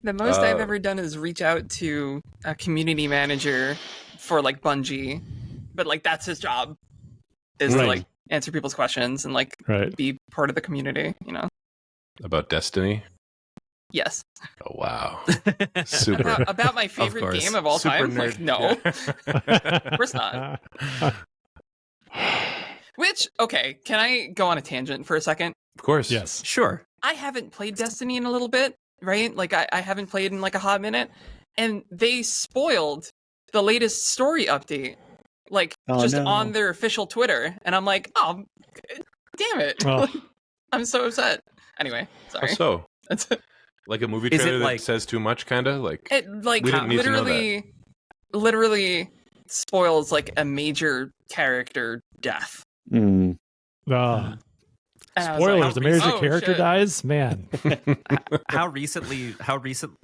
The most I've ever done is reach out to a community manager for like Bungie, but like that's his job is to like answer people's questions and like be part of the community, you know. About Destiny? Yes. Oh wow. Super. About my favorite game of all Super time? nerd. Like, no. Of course not. Which, okay, can I go on a tangent for a second? Of course. Yes. Sure. I haven't played Destiny in a little bit, right? Like I haven't played in like a hot minute, and they spoiled the latest story update, like on their official Twitter, and I'm like, oh, damn it! Oh. I'm so upset. Anyway, sorry. How so? That's Like a movie Is trailer it that like- says too much, kind of? Like, it like we didn't need to know literally spoils like a major character death. Oh. And I was Spoilers, like, the major oh, character shit. dies? Man. How recent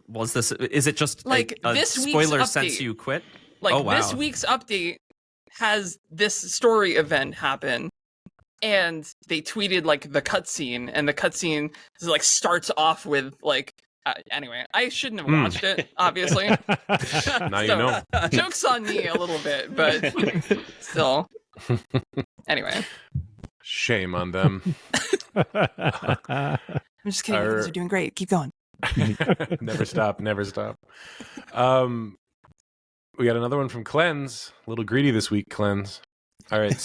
was this? Is it just Like, a this week's spoiler since update. you quit? Like Oh, wow. this week's update has this story event happen, and they tweeted like the cutscene, and the cutscene is, like starts off with like. Anyway, I shouldn't have watched it, obviously. now you know. Joke's on me a little bit, but still. Anyway, Shame on them. I'm just kidding. You guys are doing great. Keep going. Never stop. Never stop. We got another one from Cleanse. A little greedy this week, Cleanse. All right.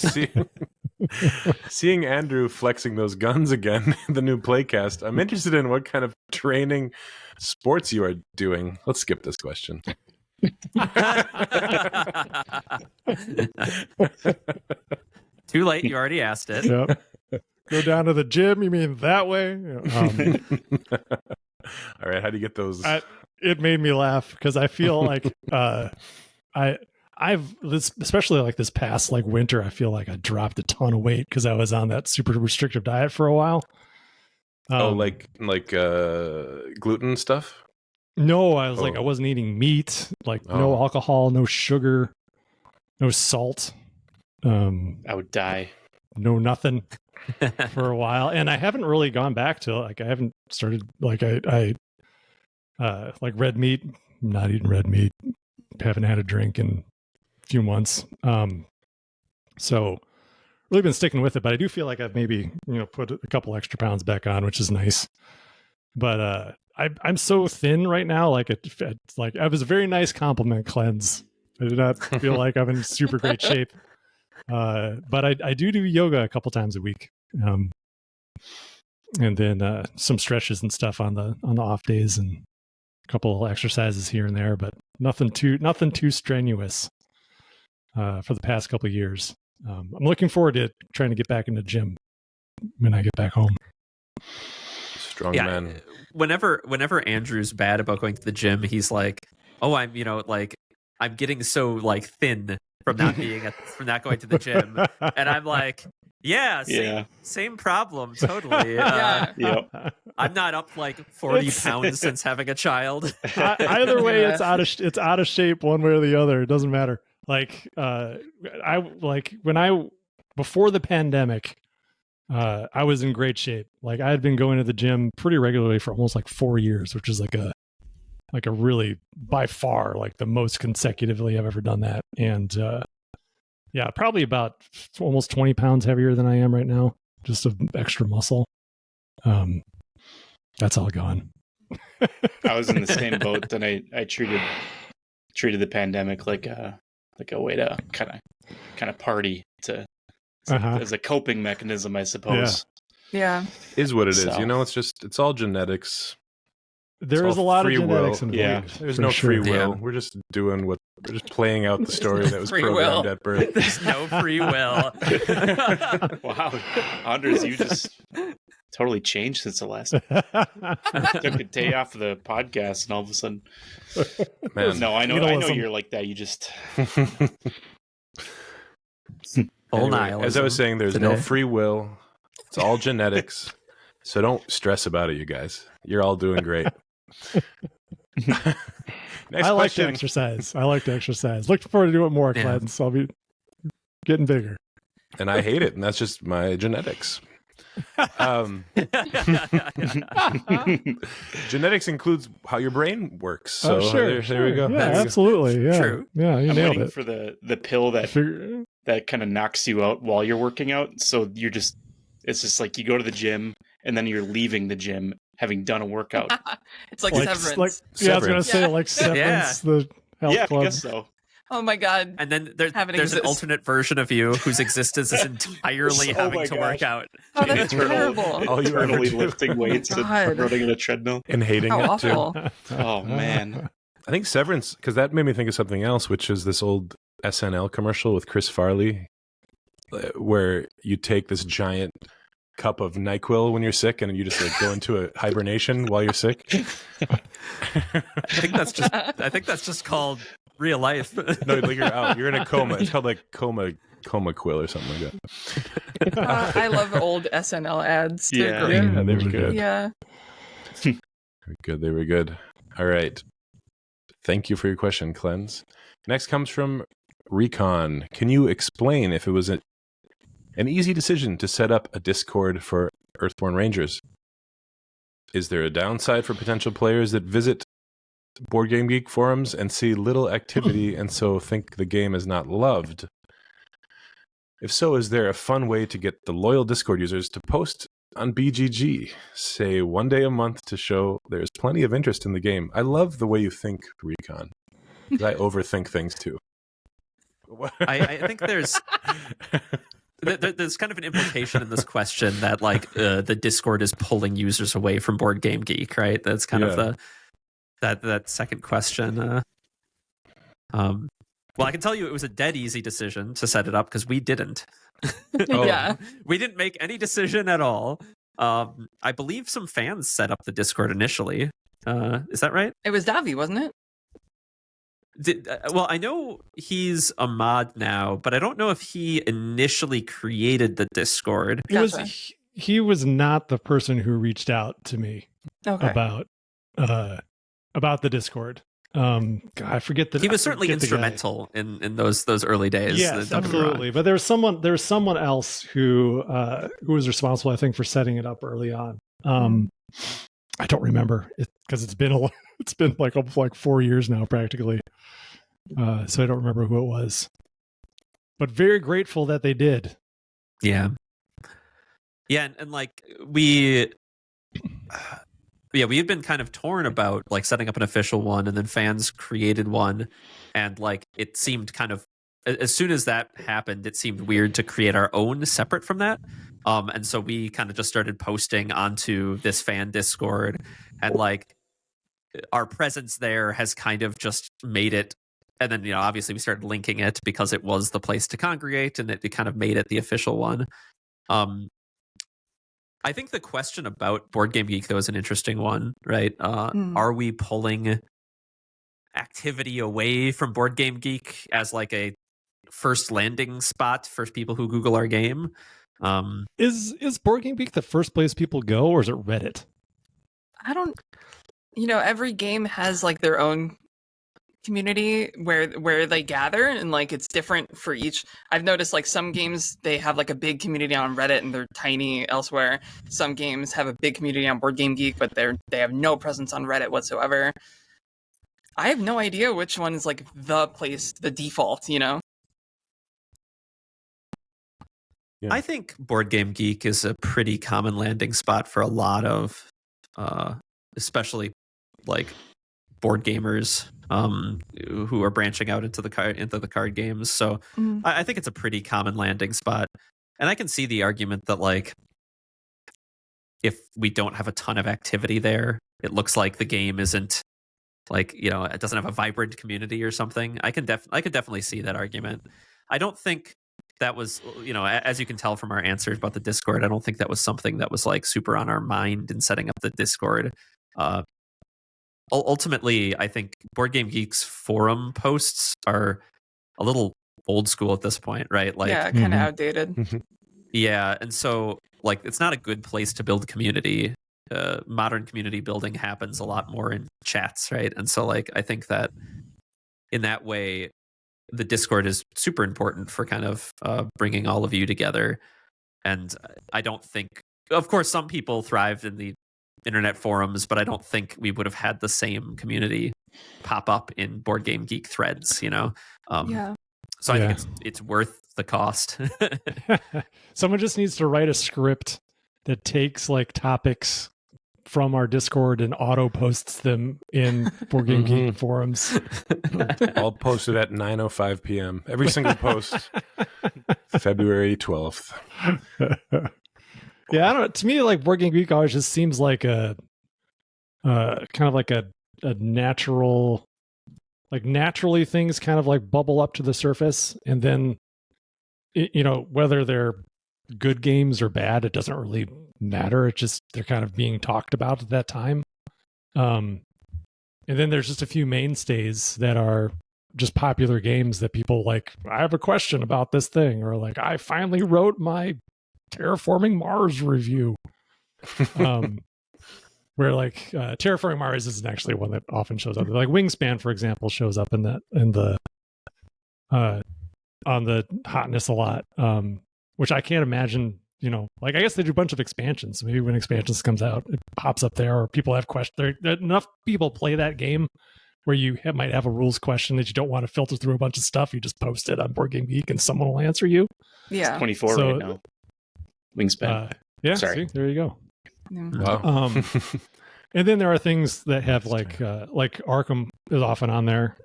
Seeing Andrew flexing those guns again in the new playcast, I'm interested in what kind of training sports you are doing. Let's skip this question. Too late. You already asked it. Yep. Go down to the gym, you mean that way? All right. How do you get those? It made me laugh because I feel like I especially like this past like winter, I feel like I dropped a ton of weight because I was on that super restrictive diet for a while. Like gluten stuff? No, I was like, I wasn't eating meat, like no alcohol, no sugar, no salt. I would die. No nothing for a while. And I haven't really gone back to like, I haven't started like I like red meat, not eating red meat, haven't had a drink in a few months. So really been sticking with it, but I do feel like I've maybe, put a couple extra pounds back on, which is nice. But I'm so thin right now. Like it's like I was a very nice compliment, Cleanse. I do not feel like I'm in super great shape. But I do yoga a couple times a week. And then some stretches and stuff on the off days and a couple of exercises here and there, but nothing too strenuous for the past couple of years. I'm looking forward to trying to get back in the gym when I get back home. Strong man. Whenever Andrew's bad about going to the gym, he's like, "Oh, I'm I'm getting so like thin from not going to the gym," and I'm like, "Yeah, same problem, totally." Yep. I'm not up like 40 pounds since having a child. Either way, it's out of shape one way or the other. It doesn't matter. Like before the pandemic, I was in great shape. Like I had been going to the gym pretty regularly for almost like 4 years, which is like a really by far like the most consecutively I've ever done that. And probably about almost 20 pounds heavier than I am right now, just of extra muscle. That's all gone. I was in the same boat, and I treated the pandemic like a way to kind of party as a coping mechanism, I suppose. Yeah. Is what it is. It's all genetics. There is a lot of genetics involved. Yeah. There's no free will. Yeah. We're just we're just playing out the story that was programmed at birth. There's no free will. Wow. Anders, you just totally changed since the last took a day off of the podcast, and all of a sudden, man. No, I know you're like that. You just nihilism. As I was saying, there's no free will. It's all genetics. So don't stress about it, you guys. You're all doing great. I like to exercise. Look forward to doing more, Cleanse. So I'll be getting bigger. And I hate it, and that's just my genetics. Genetics includes how your brain works. So sure. There we go. Yeah, absolutely. Yeah. True. Yeah, you nailed it. For the pill that kind of knocks you out while you're working out. So it's just like you go to the gym and then you're leaving the gym having done a workout. It's like Severance. I was gonna say like Severance, the health club. I guess so. Oh my god! And then there's an alternate version of you whose existence is entirely having to work out. Oh, that's terrible. All you eternally lifting weights and running in a treadmill and hating How it awful. too. Oh man! I think Severance, because that made me think of something else, which is this old SNL commercial with Chris Farley, where you take this giant cup of NyQuil when you're sick, and you just like go into a hibernation while you're sick. I think that's just called real life. No, like you're out. You're in a coma. It's called like coma quill or something like that. I love old SNL ads. Yeah, They're great. they were good. Yeah. They were good. All right. Thank you for your question, Cleanse. Next comes from Recon. Can you explain if it was an easy decision to set up a Discord for Earthborne Rangers? Is there a downside for potential players that visit Board Game Geek forums and see little activity and so think the game is not loved? If so, is there a fun way to get the loyal Discord users to post on BGG, say one day a month, to show there's plenty of interest in the game? I love the way you think, Recon. I overthink things too. I think there's kind of an implication in this question that like the Discord is pulling users away from Board Game Geek, right? That's kind of that second question. Well, I can tell you it was a dead easy decision to set it up because we didn't. Yeah. We didn't make any decision at all. I believe some fans set up the Discord initially. Is that right? It was Davi, wasn't it? Well, I know he's a mod now, but I don't know if he initially created the Discord. Gotcha. He was not the person who reached out to me Okay. about the Discord. God, I forget that He was certainly instrumental in those early days. Yes, don't get me wrong. absolutely. But there was someone else who was responsible, I think, for setting it up early on. I don't remember because it's been like 4 years now, practically. So I don't remember who it was. But very grateful that they did. Yeah. Yeah, and like we had been kind of torn about like setting up an official one, and then fans created one, and like it seemed kind of, as soon as that happened, it seemed weird to create our own separate from that. And so we kind of just started posting onto this fan Discord, and like our presence there has kind of just made it. And then, obviously we started linking it because it was the place to congregate, and it kind of made it the official one. I think the question about Board Game Geek, though, is an interesting one, right? Are we pulling activity away from Board Game Geek as like a first landing spot for people who Google our game? Is Board Game Geek the first place people go, or is it Reddit? I don't. Every game has like their own community where they gather, and like it's different for each. I've noticed like some games they have like a big community on Reddit and they're tiny elsewhere. Some games have a big community on Board Game Geek, but they have no presence on Reddit whatsoever. I have no idea which one is like the place, the default, Yeah. I think Board Game Geek is a pretty common landing spot for a lot of, especially like board gamers who are branching out into the card games. So I think it's a pretty common landing spot, and I can see the argument that like if we don't have a ton of activity there, it looks like the game isn't like it doesn't have a vibrant community or something. I could definitely see that argument. I don't think that was, as you can tell from our answers about the Discord, I don't think that was something that was like super on our mind in setting up the Discord. Ultimately, I think Board Game Geek's forum posts are a little old school at this point, right? Like, yeah, kind of outdated. Yeah, and so like it's not a good place to build community. Modern community building happens a lot more in chats, right? And so like I think that in that way, the Discord is super important for kind of bringing all of you together. And I don't think, of course, some people thrived in the internet forums, but I don't think we would have had the same community pop up in Board Game Geek threads, Yeah. So I think it's worth the cost. Someone just needs to write a script that takes like topics from our Discord and auto posts them in Board Game Geek forums. I'll post it at 9:05 p.m. Every single post, February 12th. Yeah, I don't know. To me, like Board Game Geek always just seems like a kind of like a natural, like naturally things kind of like bubble up to the surface, and then whether they're good games or bad, it doesn't really matter. It's just they're kind of being talked about at that time. And then there's just a few mainstays that are just popular games that people like. I have a question about this thing, or like I finally wrote my Terraforming Mars review. Where like Terraforming Mars isn't actually one that often shows up. Like Wingspan, for example, shows up in the on the hotness a lot. Which I can't imagine, like I guess they do a bunch of expansions. Maybe when expansions comes out, it pops up there, or people have questions. There enough people play that game where you might have a rules question that you don't want to filter through a bunch of stuff. You just post it on Board Game Geek and someone will answer you. Yeah. It's 24 right now. Wingspan. Yeah, Sorry. see, there you go. Wow. And then there are things that have like Arkham is often on there,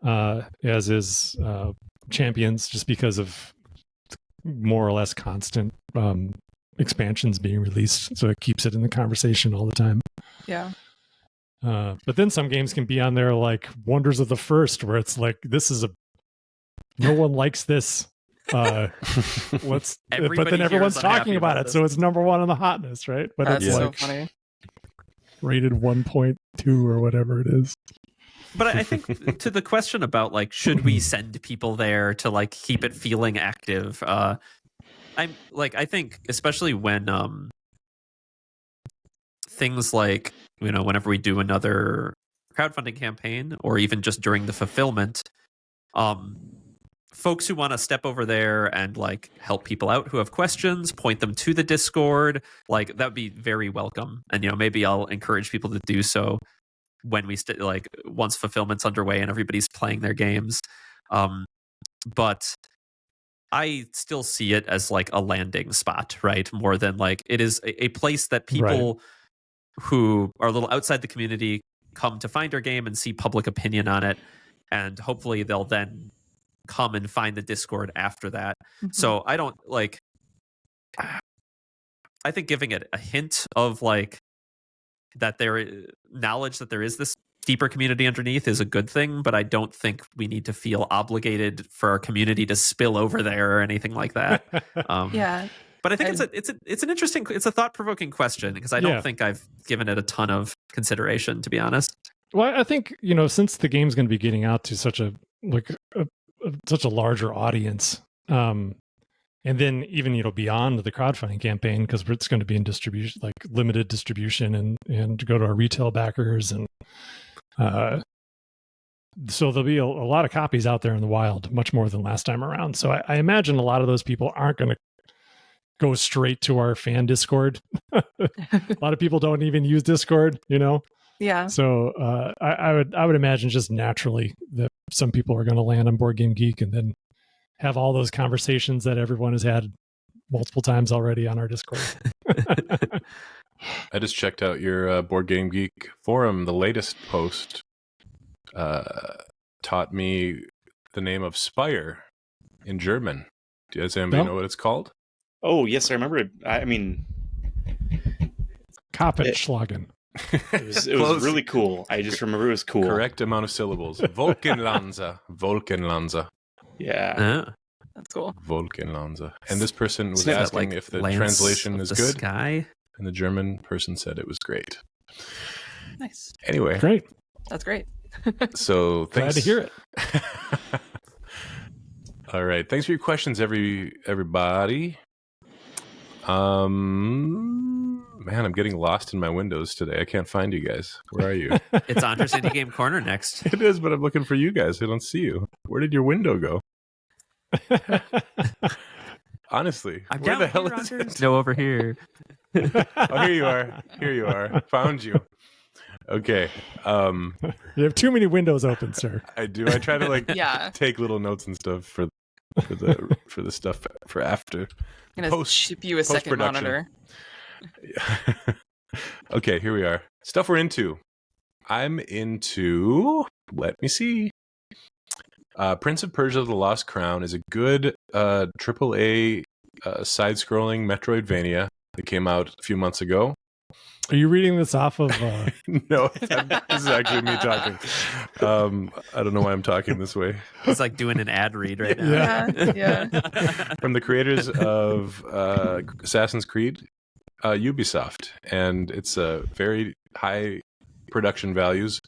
as is Champions, just because of more or less constant expansions being released, so it keeps it in the conversation all the time. Yeah. But then some games can be on there like Wonders of the First, where it's like no one likes this. But then everyone's talking about it, so it's number one on the hotness, right? But That's it's so like funny. rated 1.2 or whatever it is. But I think to the question about like, should we send people there to like keep it feeling active? I think especially when things like, whenever we do another crowdfunding campaign or even just during the fulfillment, folks who want to step over there and like help people out who have questions, point them to the Discord, like that would be very welcome. And maybe I'll encourage people to do so when we once fulfillment's underway and everybody's playing their games. But I still see it as like a landing spot, right? More than like it is a place that people who are a little outside the community come to find our game and see public opinion on it, and hopefully they'll then come and find the Discord after that. Mm-hmm. So I don't like. I think giving it a hint of like that knowledge that there is this deeper community underneath is a good thing, but I don't think we need to feel obligated for our community to spill over there or anything like that. Yeah. But I think it's an interesting, it's a thought-provoking question because I don't think I've given it a ton of consideration, to be honest. Well, I think since the game's going to be getting out to such a larger audience, and then even beyond the crowdfunding campaign, because it's going to be in distribution, like limited distribution, and go to our retail backers, and so there'll be a lot of copies out there in the wild, much more than last time around. So I imagine a lot of those people aren't going to go straight to our fan Discord. A lot of people don't even use Discord, Yeah. So I would imagine just naturally that some people are going to land on Board Game Geek and then have all those conversations that everyone has had multiple times already on our Discord. I just checked out your Board Game Geek forum. The latest post taught me the name of Spire in German. Does anybody know what it's called? Oh, yes, I remember it. I mean... Kappenschlagen. It was really cool. I just remember it was cool. Correct amount of syllables. Volkenlanza. Volkenlanza. Yeah. That's cool. Volkenlanza. And this person was asking if the translation is good. Sky? And the German person said it was great. Nice. Anyway. Great. That's great. Glad So thanks. to hear it. All right. Thanks for your questions, everybody. Man, I'm getting lost in my windows today. I can't find you guys. Where are you? It's Andres Indie Game Corner next. It is, but I'm looking for you guys. I don't see you. Where did your window go? Honestly, where the hell is it? No, over here. Oh, here you are. Here you are. Found you. Okay. You have too many windows open, sir. I do. I try to take little notes and stuff for the stuff for after. I'm gonna ship you a second monitor. Okay, here we are. Stuff we're into. I'm into, let me see. Prince of Persia: The Lost Crown is a good AAA side-scrolling Metroidvania that came out a few months ago. Are you reading this off of... No, this is actually me talking. I don't know why I'm talking this way. It's like doing an ad read right now. Yeah. From the creators of Assassin's Creed, Ubisoft. And it's a very high production values,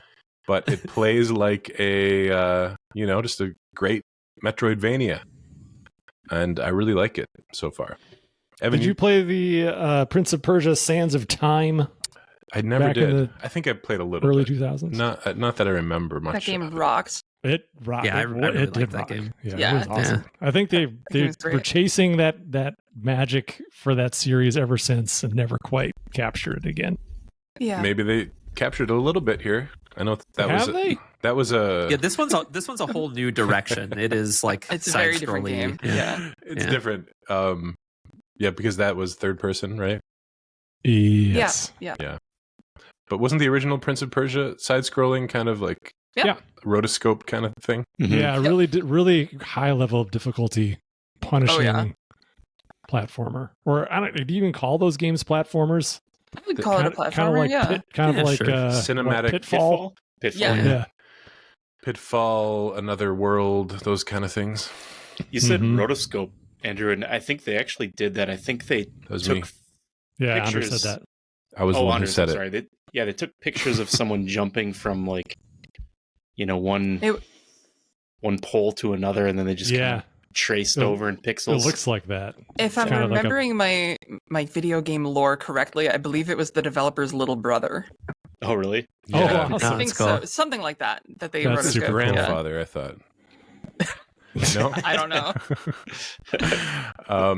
but it plays like a, just a great Metroidvania. And I really like it so far. Evan, did you play the Prince of Persia Sands of Time? I never did. I think I played a little early bit. 2000s. Not that I remember much. That game rocks. It rocked. Yeah, I really liked that rock. game. Yeah, it was awesome. I think they were chasing that magic for that series ever since and never quite captured it again. Yeah. Maybe they captured a little bit here. I know that was a yeah. This one's a whole new direction. It is like it's a very different game. Yeah, it's different. Yeah, because that was third person, right? Yes. Yeah. But wasn't the original Prince of Persia side-scrolling kind of like rotoscope kind of thing? Mm-hmm. Yeah, really high level of difficulty, punishing platformer. Or I don't. Do you even call those games platformers? I would call it a platformer. Kind of like cinematic Pitfall. Yeah. Pitfall, Another World, those kind of things. You said rotoscope, Andrew, and I think they actually did that. I think they took Andrew pictures. said that. I was the one who said it. Sorry. They took pictures of someone jumping from like one pole to another, and then they just kind of traced over in pixels. It looks like that. If I'm remembering my video game lore correctly, I believe it was the developer's little brother. Oh, really? Yeah. Oh, awesome. I think so. Something like that they wrote That's a His script. grandfather, I thought. No, I don't know.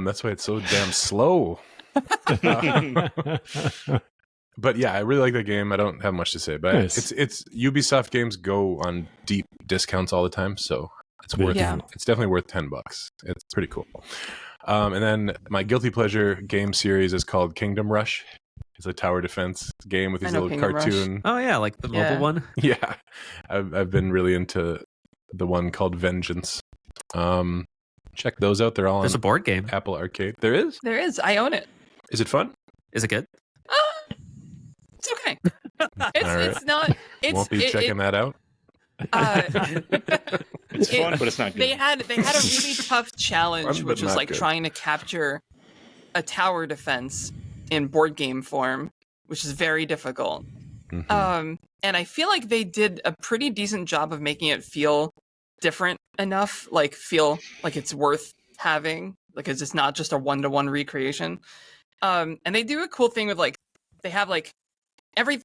That's why it's so damn slow. But yeah, I really like that game. I don't have much to say, but Nice. it's Ubisoft games go on deep discounts all the time, so it's worth. Yeah. It's definitely worth $10. It's pretty cool. And then my guilty pleasure game series is called Kingdom Rush. It's a tower defense game with these little Kingdom Rush. cartoon. Oh yeah, like the mobile one. Yeah, I've been really into the one called Vengeance. Check those out. They're all There's a on board game. Apple Arcade. There is. There is. I own it. Is it fun? Is it good? It's okay. All right. It's not. It's Won't be checking that out. It's fun, but it's not good. They had a really tough challenge, Fun, but which was not like good. trying to capture a tower defense in board game form, which is very difficult. Mhm. And I feel like they did a pretty decent job of making it feel different enough, like feel like it's worth having, like it's not just a 1-to-1 recreation. And they do a cool thing with like they have like every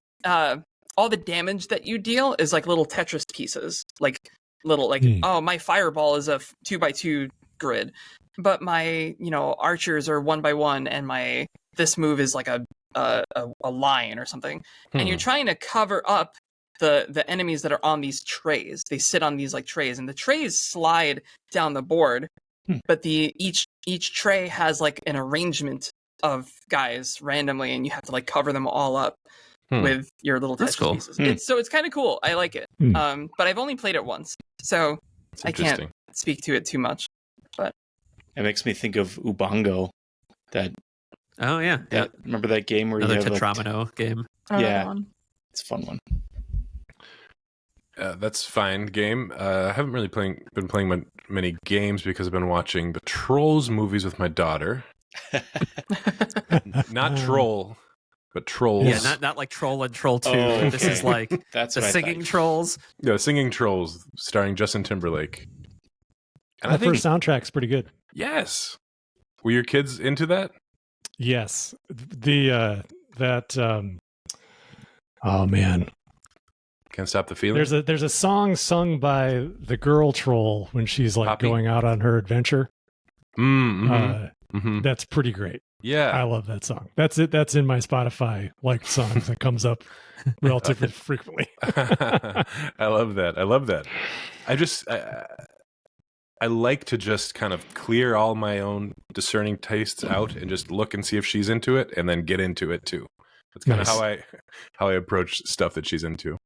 all the damage that you deal is like little Tetris pieces, like little like oh, my fireball is a 2x2 grid, but my archers are 1x1, and my this move is like a line or something, and you're trying to cover up the enemies that are on these trays. They sit on these like trays, and the trays slide down the board, but each tray has like an arrangement of guys randomly, and you have to like cover them all up with your little That's Tetris cool. pieces. It's kind of cool. I like it. But I've only played it once, so It's I interesting. can't speak to it too much. But It makes me think of Ubongo. Oh yeah. Yeah. Remember that game where Another you have Tetramino game. Yeah. It's a fun one. That's fine. Game. I haven't really been playing many games because I've been watching the Trolls movies with my daughter. Not Troll, but Trolls. Yeah, not like Troll and Troll 2. Oh, This is like That's the what I singing thought. trolls. Yeah, Singing Trolls, starring Justin Timberlake. And That first soundtrack's pretty good. Yes. Were your kids into that? Yes. Oh man. Can't Stop the Feeling? There's a song sung by the girl troll when she's like Poppy? going out on her adventure. Mm-hmm. That's pretty great. I Yeah. love that song. That's it. That's in my Spotify like songs that comes up relatively frequently. I love that. I like to just kind of clear all my own discerning tastes out and just look and see if she's into it, and then get into it too. That's kind Nice. of how I approach stuff that she's into.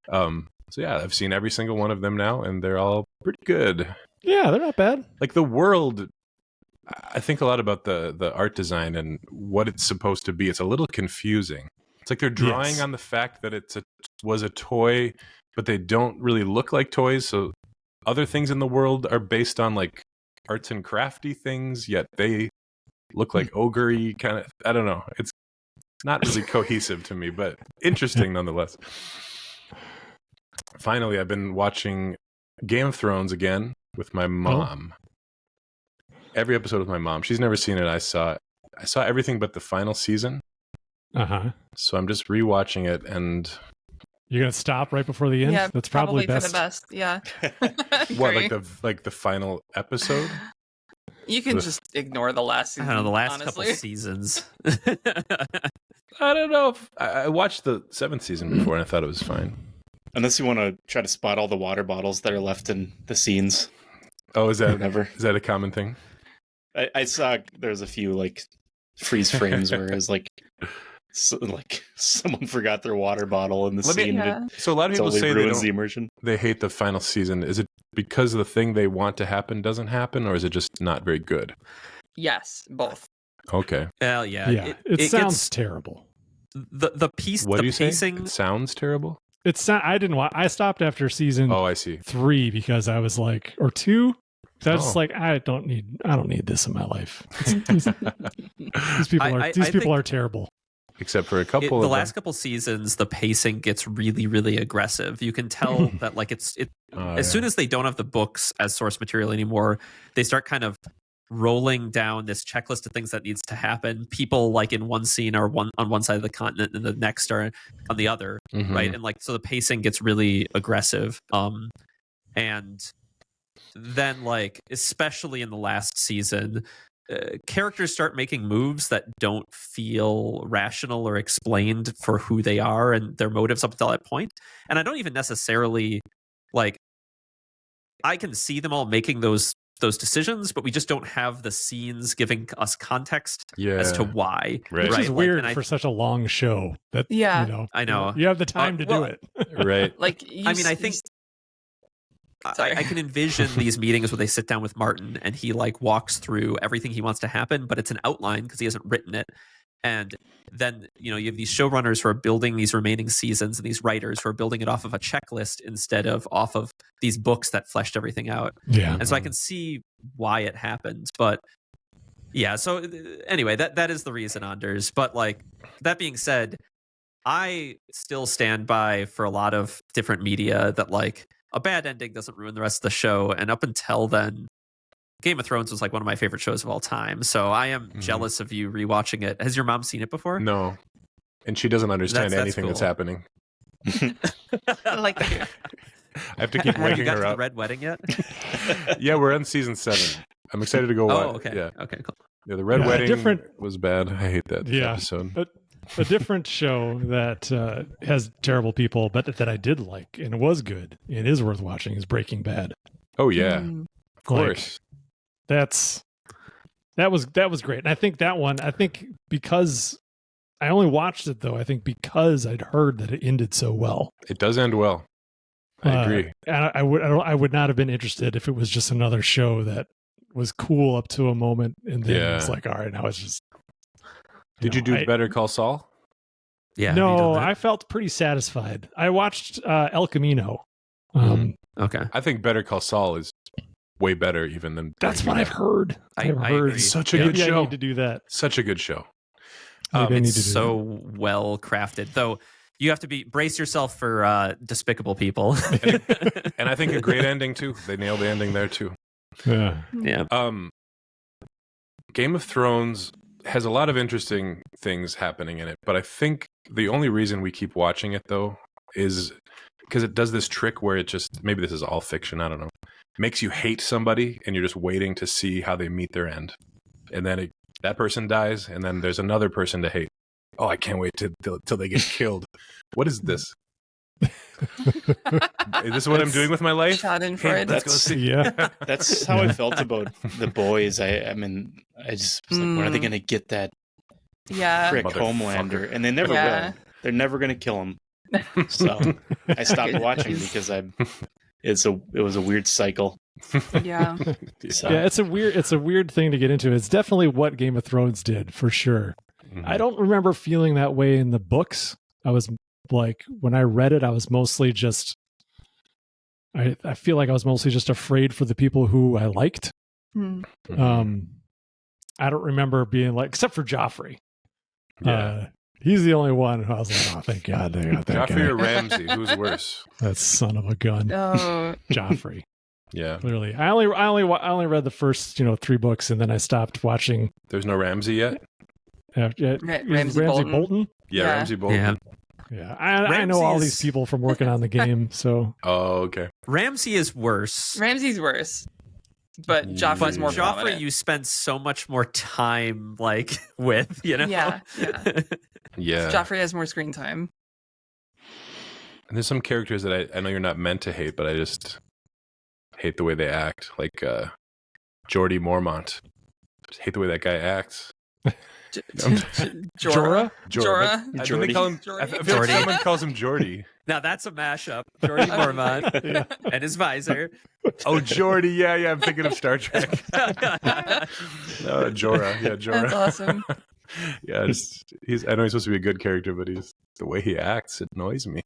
So yeah, I've seen every single one of them now, and they're all pretty good. Yeah, they're not bad. Like the world, I think a lot about the art design and what it's supposed to be. It's a little confusing. It's like they're drawing Yes. on the fact that was a toy, but they don't really look like toys. So other things in the world are based on like arts and crafty things, yet they look like ogre-y kind of. I don't know. It's not really cohesive to me, but interesting nonetheless. Finally, I've been watching Game of Thrones again with my mom. Every episode with my mom. She's never seen it. I saw everything but the final season. So I'm just rewatching it, and You're gonna stop right before the end. Yeah, That's probably for best. the best. Yeah. what Agree. like the final episode? You can just ignore the last I season. don't know, the last honestly. couple seasons. I don't know. I watched the 7th season before, and I thought it was fine. Unless you want to try to spot all the water bottles that are left in the scenes. Oh, is Whatever. that a common thing? I saw there's a few like freeze frames where it was like someone forgot their water bottle in the Let me- scene. Yeah. So a lot of people Totally say they ruins the don't. immersion. They hate the final season. Is it because the thing they want to happen doesn't happen, or is it just not very good? Yes, both. Okay. Well, yeah. Yeah, it sounds terrible. the piece. What the do you pacing. say? It sounds terrible. I didn't watch. I stopped after season Oh, I see. 3 because I was like, or 2. So I was just Oh. like, I don't need this in my life. These people I are think- terrible. except for a couple the of last couple seasons, the pacing gets really, really aggressive. You can tell that like as soon as they don't have the books as source material anymore, they start kind of rolling down this checklist of things that needs to happen. People like in one scene are on one side of the continent and the next are on the other, right? And like so the pacing gets really aggressive. And then like especially in the last season, characters start making moves that don't feel rational or explained for who they are and their motives up until that point. And I don't even necessarily like, I can see them all making those decisions, but we just don't have the scenes giving us context as to why. Right. Which is Like, weird for such a long show. That I know you have the time to do it. Right. Like, I think I can envision these meetings where they sit down with Martin and he like walks through everything he wants to happen, but it's an outline because he hasn't written it. And then, you have these showrunners who are building these remaining seasons and these writers who are building it off of a checklist instead of off of these books that fleshed everything out. Yeah. And so I can see why it happens. But yeah, so anyway, that is the reason, Anders. But like, that being said, I still stand by for a lot of different media that like, a bad ending doesn't ruin the rest of the show. And up until then, Game of Thrones was like one of my favorite shows of all time. So I am jealous of you rewatching it. Has your mom seen it before? No. And she doesn't understand anything cool. that's happening. like I have to keep Have you waking got her to the up. Red Wedding yet? Yeah, we're on season 7. I'm excited to go watch. Oh, okay. Yeah. Okay, cool. Yeah, the Red Wedding different- was bad. I hate that episode. A different show that has terrible people, but that I did like and was good and is worth watching is Breaking Bad. Oh yeah, of course. That was great. And I think that one, because I only watched it though, I think because I'd heard that it ended so well. It does end well. I agree. And I would not have been interested if it was just another show that was cool up to a moment and then it's like, all right, now it's just. Did you do Better Call Saul? Yeah. No, I felt pretty satisfied. I watched El Camino. Okay. I think Better Call Saul is way better even than. That's what I've heard. I've I heard agree. Such a good show. I need to do that. Such a good show. It's so well crafted, though. You have to brace yourself for despicable people. And I think a great ending too. They nailed the ending there too. Yeah. Yeah. Game of Thrones has a lot of interesting things happening in it, but I think the only reason we keep watching it though is because it does this trick where it just, maybe this is all fiction, I don't know, makes you hate somebody and you're just waiting to see how they meet their end. And then that person dies and then there's another person to hate. Oh, I can't wait till they get killed. What is this? Is this what I'm doing with my life? Schadenfreude. Let's go see. Yeah. That's how I felt about The Boys. I mean, I just was like, when are they going to get that frick Homelander? And they never will. They're never going to kill him. So I stopped watching because it was a weird cycle. Yeah. So. Yeah, it's a weird thing to get into. It's definitely what Game of Thrones did for sure. I don't remember feeling that way in the books. I was like, when I read it, I was mostly just, I feel like I was mostly just afraid for the people who I liked. I don't remember being like, except for Joffrey. Yeah. He's the only one who I was like, oh, thank God they got that Joffrey guy. or Ramsay? Who's worse? That son of a gun. Oh. Joffrey. Yeah. Clearly. I only read the first, 3 books and then I stopped watching. There's no Ramsay yet? Ramsay Bolton? Yeah, Ramsay Bolton. Yeah. Yeah, I know all these people from working on the game, so. Oh, okay. Ramsay is worse. Ramsay's worse, but Joffrey's more Joffrey, prominent. you spend so much more time like with, Yeah. Yeah. Joffrey has more screen time. And there's some characters that I know you're not meant to hate, but I just hate the way they act. Like Geordi Mormont. Just hate the way that guy acts. Jorah? I think they call him. I feel like someone calls him Geordi. Now that's a mashup. Geordi Mormont and his visor. Oh, Geordi. Yeah. I'm thinking of Star Trek. Jorah. Yeah, Jorah. That's awesome. Yeah, I know he's supposed to be a good character, but the way he acts, it annoys me.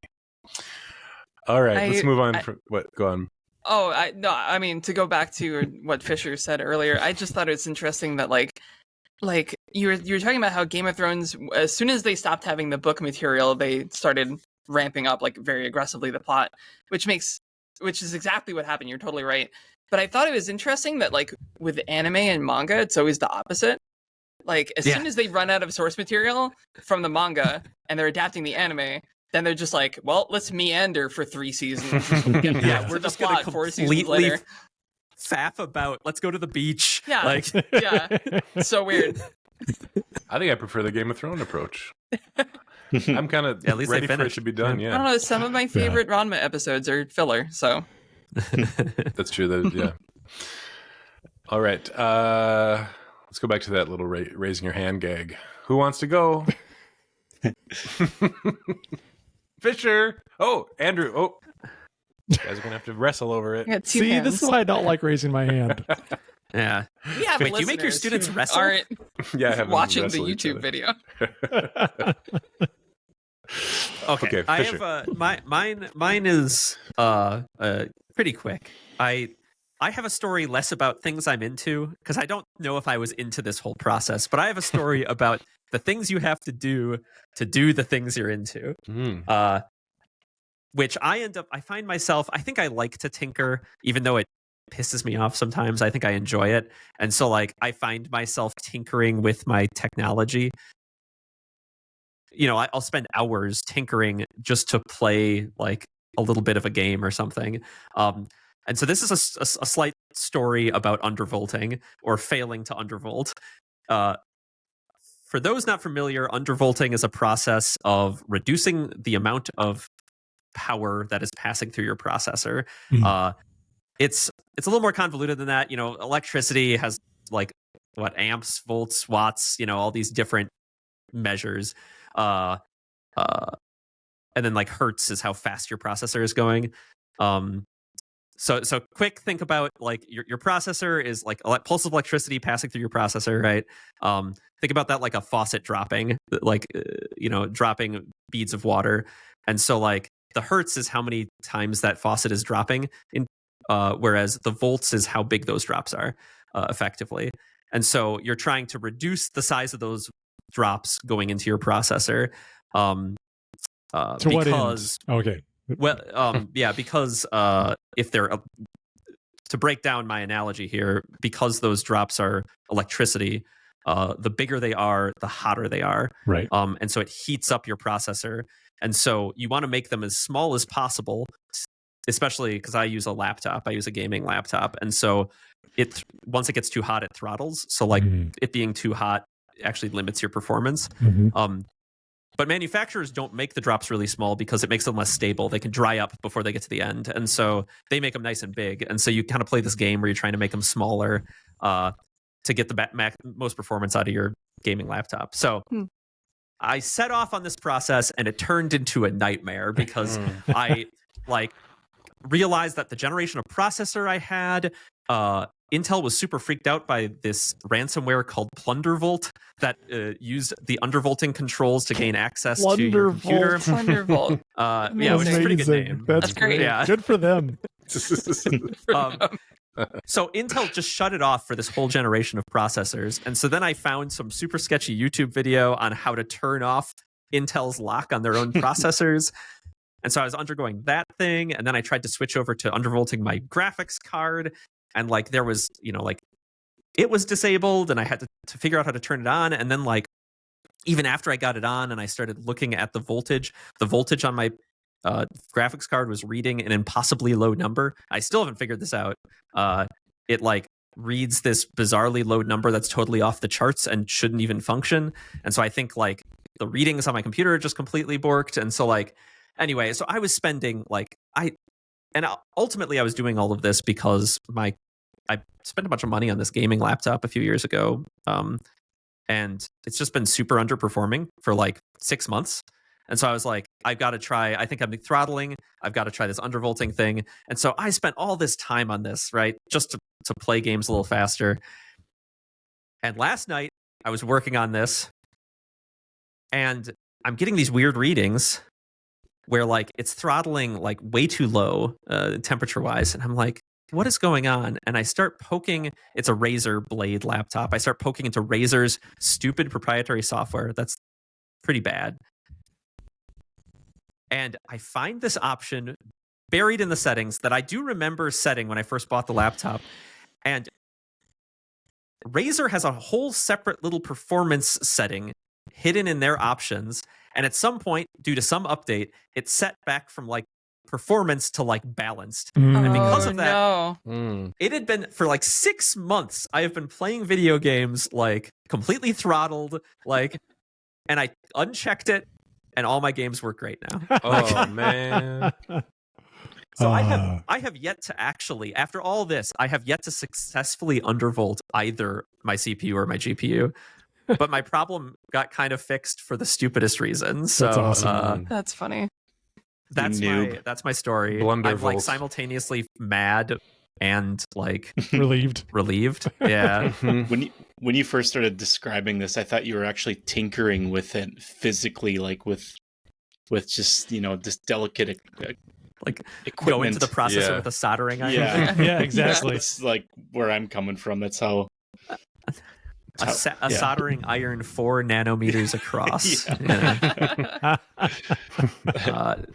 All right, let's move on. Go on. Oh, I mean, to go back to what Fisher said earlier, I just thought it's interesting that like you were talking about how Game of Thrones, as soon as they stopped having the book material, they started ramping up like very aggressively the plot, which is exactly what happened. You're totally right. But I thought it was interesting that like with anime and manga, it's always the opposite. Like as soon as they run out of source material from the manga and they're adapting the anime, then they're just like, well, let's meander for 3 seasons. We're just gonna 4 seasons later. Faff about, let's go to the beach. Yeah, like so weird. I think I prefer the Game of Thrones approach. I'm kind of at least ready for it to be done. I don't know. Some of my favorite Ranma episodes are filler, so that's true. Yeah. All right. Let's go back to that little raising your hand gag. Who wants to go? Fisher. Oh, Andrew. Oh, you guys are gonna have to wrestle over it. Yeah, See, hands. this is why I don't like raising my hand. Yeah. Wait, do you make your students wrestle? Aren't Yeah, I have watching the YouTube video. Okay, I have mine is pretty quick. I have a story less about things I'm into, because I don't know if I was into this whole process, but I have a story about the things you have to do the things you're into. Which I find myself, I think I like to tinker, even though it pisses me off sometimes. I think I enjoy it. And so like I find myself tinkering with my technology. You know, I'll spend hours tinkering just to play like a little bit of a game or something. And so this is a slight story about undervolting or failing to undervolt. For those not familiar, undervolting is a process of reducing the amount of power that is passing through your processor. It's a little more convoluted than that. You know, electricity has like amps, volts, watts, you know, all these different measures. And then like hertz is how fast your processor is going. So quick, think about like your processor is like a pulse of electricity passing through your processor, right? Think about that like a faucet dropping, like dropping beads of water. And so like the hertz is how many times that faucet is dropping, whereas the volts is how big those drops are, effectively. And so you're trying to reduce the size of those drops going into your processor. To what end? Okay. Well, because if they're to break down my analogy here, because those drops are electricity, the bigger they are, the hotter they are. Right. And so it heats up your processor. And so you want to make them as small as possible, especially because I use a laptop. I use a gaming laptop. And so once it gets too hot, it throttles. So like it being too hot actually limits your performance. But manufacturers don't make the drops really small because it makes them less stable. They can dry up before they get to the end. And so they make them nice and big. And so you kind of play this game where you're trying to make them smaller to get the most performance out of your gaming laptop. So I set off on this process and it turned into a nightmare because I realized that the generation of processor I had, Intel was super freaked out by this ransomware called Plundervolt that used the undervolting controls to gain access to your computer. Plundervolt. Yeah, which is a pretty good name. That's great. Yeah. Good for them. So Intel just shut it off for this whole generation of processors. And so then I found some super sketchy YouTube video on how to turn off Intel's lock on their own processors. And so I was undergoing that thing. And then I tried to switch over to undervolting my graphics card. And like there was, it was disabled and I had to figure out how to turn it on. And then like, even after I got it on and I started looking at the voltage on my graphics card was reading an impossibly low number. I still haven't figured this out. It like reads this bizarrely low number that's totally off the charts and shouldn't even function. And so I think like the readings on my computer are just completely borked. And so like, anyway, so I was spending ultimately I was doing all of this because I spent a bunch of money on this gaming laptop a few years ago. And it's just been super underperforming for like 6 months. And so I was like, I've got to try, I think I'm throttling. I've got to try this undervolting thing. And so I spent all this time on this, right? Just to play games a little faster. And last night I was working on this and I'm getting these weird readings where like it's throttling like way too low temperature wise. And I'm like, what is going on? And I start poking. It's a Razer Blade laptop. I start poking into Razer's stupid proprietary software that's pretty bad. And I find this option buried in the settings that I do remember setting when I first bought the laptop. And Razer has a whole separate little performance setting hidden in their options. And at some point, due to some update, it's set back from like performance to like balanced. And because of that, it had been for like 6 months, I have been playing video games like completely throttled, like, and I unchecked it and all my games work great now. Oh man. So I have yet to actually, after all this, I have yet to successfully undervolt either my CPU or my GPU. But my problem got kind of fixed for the stupidest reasons. So That's awesome. That's funny. That's my story. Blundervolt. I'm like simultaneously mad and like Relieved. Yeah. When you first started describing this, I thought you were actually tinkering with it physically, like with just this delicate Like equipment. go into the processor Yeah. with a soldering iron. Yeah, Yeah, exactly. It's like where I'm coming from. That's how. A soldering iron 4 nanometers across.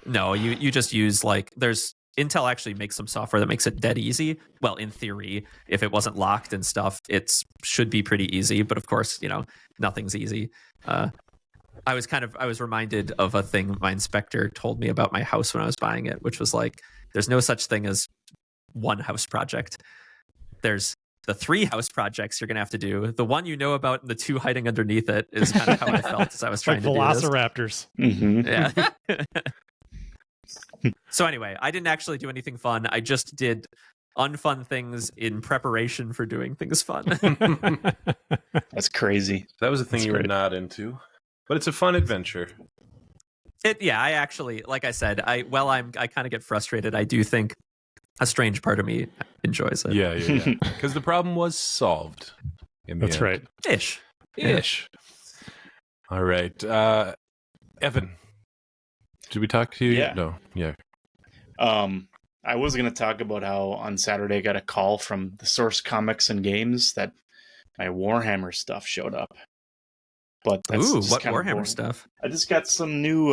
No, you just use like there's Intel actually makes some software that makes it dead easy. Well, in theory, if it wasn't locked and stuff, it should be pretty easy. But of course, nothing's easy. I was reminded of a thing my inspector told me about my house when I was buying it, which was like, there's no such thing as one house project. There's the 3 house projects you're going to have to do. The one you know about and the 2 hiding underneath it is kind of how I felt as I was trying to do this. Velociraptors. Mm-hmm. Yeah. So anyway, I didn't actually do anything fun. I just did unfun things in preparation for doing things fun. That's crazy. That was a thing That's you were great. not into, but it's a fun adventure. I actually, like I said, I kind of get frustrated. I do think a strange part of me enjoys it. Yeah. Because the problem was solved. In the That's end. right. Ish. All right, Evan. Did we talk to you? Yeah. No. Yeah. I was going to talk about how on Saturday I got a call from the Source Comics and Games that my Warhammer stuff showed up. But that's Ooh, just what kinda Warhammer boring. stuff? I just got some new